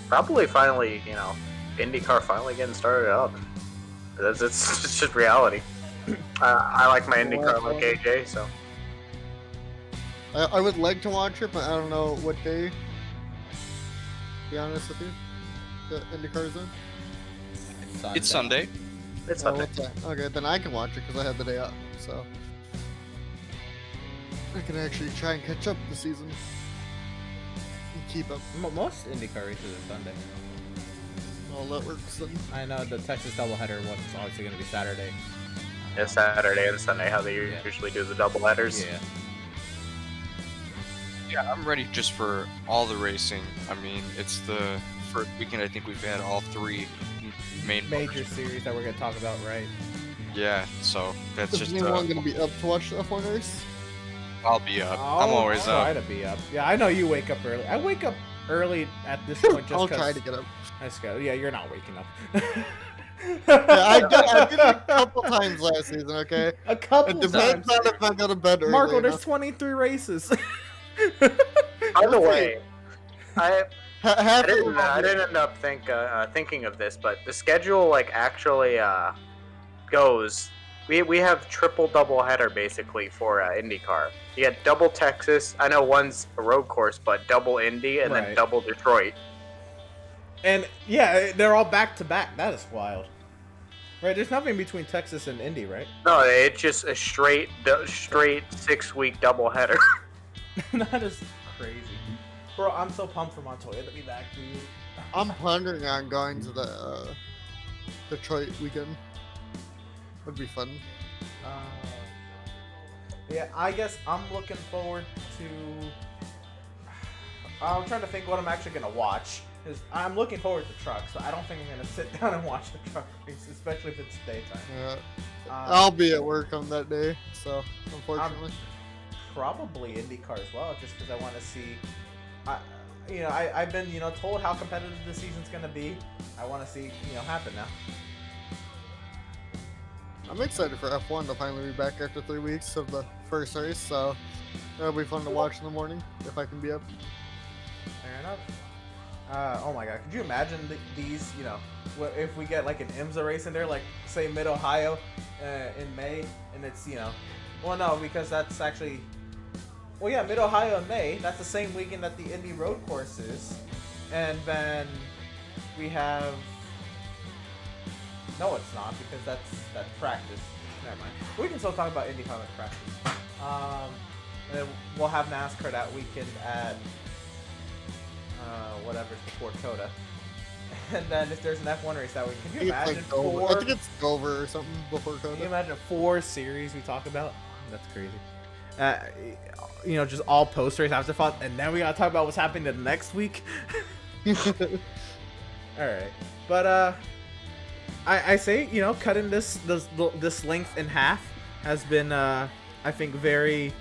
Probably finally, IndyCar finally getting started up. It's just reality. I like my IndyCar like AJ, so. I would like to watch it, but I don't know what day. To be honest with you, the IndyCar is in. It's Sunday. It's Sunday. What's that? Okay, then I can watch it because I had the day off, so I can actually try and catch up the season and keep up. Most IndyCar races are Sunday. All that works. Then. I know the Texas doubleheader was obviously going to be Saturday. Yeah, Saturday and Sunday, how they usually do the double headers. Yeah. Yeah, I'm ready just for all the racing. I mean, it's the first weekend I think we've had all 3 major series that we're going to talk about, right? Yeah, so that's Is just. anyone going to be up to watch the F1 race? I'll be up. I'm always I'll up. try to be up. Yeah, I know you wake up early. I wake up early at this point just I'll because. try to get up. Let's go. Yeah, you're not waking up. Yeah, I did it a couple times last season. Okay, A couple it depends times. on if I go to bed early. Marco, there's enough. 23 races. By the way, I Half of them I are- didn't end up thinking of this, but the schedule like actually goes. We have triple double header basically for IndyCar. You get double Texas. I know one's a road course, but double Indy and then Right. double Detroit. And yeah, they're all back to back. That is wild. Right? There's nothing between Texas and Indy, right? No, it's just a straight 6-week double header. That is crazy. Bro, I'm so pumped for Montoya to be back, dude. I'm pondering on going to the Detroit weekend. Would be fun. Yeah, I guess I'm looking forward to. I'm trying to think what I'm actually gonna watch. Cause I'm looking forward to truck, so I don't think I'm gonna sit down and watch the truck race, especially if it's daytime. Yeah. I'll be at work on that day, so unfortunately. Probably IndyCar as well, just because I want to see. I've been told how competitive the season's gonna be. I want to see happen now. I'm excited for F1 to finally be back after 3 weeks of the first race, so it'll be fun to watch in the morning if I can be up. Fair enough. Oh my god, could you imagine these, if we get like an IMSA race in there, like say Mid-Ohio in May, and it's, well no, because that's actually, well yeah, Mid-Ohio in May, that's the same weekend that the Indy Road Course is, and then we have, no it's not, because that's practice, never mind. We can still talk about IndyCar at practice. And then we'll have NASCAR that weekend at whatever's before Coda. And then if there's an F1 race that week, can you imagine I four? think it's Dover or something before Coda. Can you imagine 4 series we talk about? That's crazy. Just all post race after thought, and then we gotta talk about what's happening the next week. All right, but I say cutting this length in half has been I think very,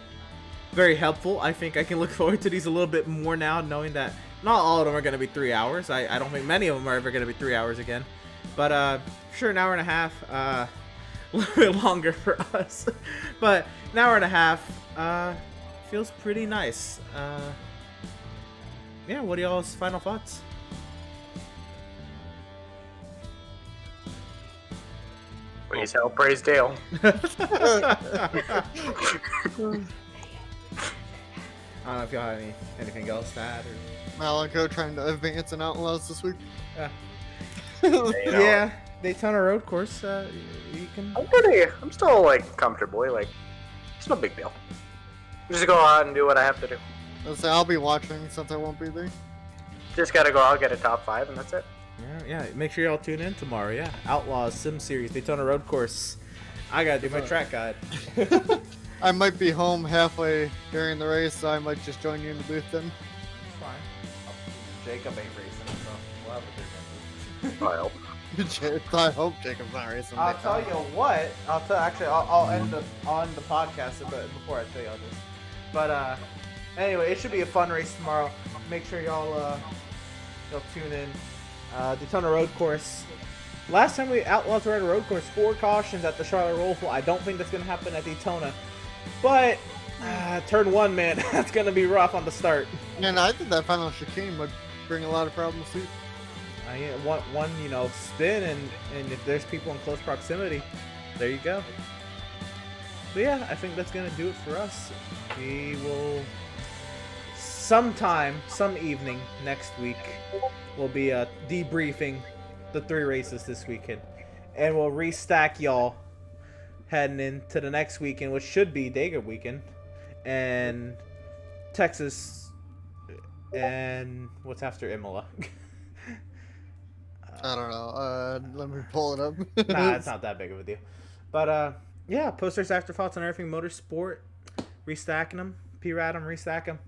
very helpful. I think I can look forward to these a little bit more now, knowing that not all of them are going to be 3 hours. I don't think many of them are ever going to be 3 hours again. But sure, an hour and a half, a little bit longer for us. But an hour and a half feels pretty nice. Yeah, what are y'all's final thoughts? Praise hell, praise Dale. I don't know if y'all have anything else to add. Or... Malaco trying to advance in Outlaws this week. Yeah, Daytona Road Course. You can. I'm still comfortably it's no big deal. Just go out and do what I have to do. I'll be watching since I won't be there. Just gotta go out, get a top 5, and that's it. Yeah. Make sure y'all tune in tomorrow. Yeah, Outlaws Sim Series Daytona Road Course. I gotta do my track guide. I might be home halfway during the race, so I might just join you in the booth then. It's fine. Jacob ain't racing, so we'll have a difference. I hope. I hope Jacob's not racing. I'll tell you what. I'll end the podcast a bit before I tell y'all this. But anyway, it should be a fun race tomorrow. Make sure y'all tune in. Daytona Road Course. Last time we Outlaws were at a road course, 4 cautions at the Charlotte Roval. I don't think that's gonna happen at Daytona. But turn 1, man, that's gonna be rough on the start. And I think that final chicane would bring a lot of problems too. One spin, and if there's people in close proximity, there you go. But yeah, I think that's gonna do it for us. We will some evening next week, we'll be debriefing the 3 races this weekend, and we'll restack y'all heading into the next weekend, which should be Dega weekend, and Texas, and what's after Imola. I don't know. Let me pull it up. Nah, it's not that big of a deal. But yeah, posters, afterthoughts on everything motorsport, restacking them, P-Rad them, restack them.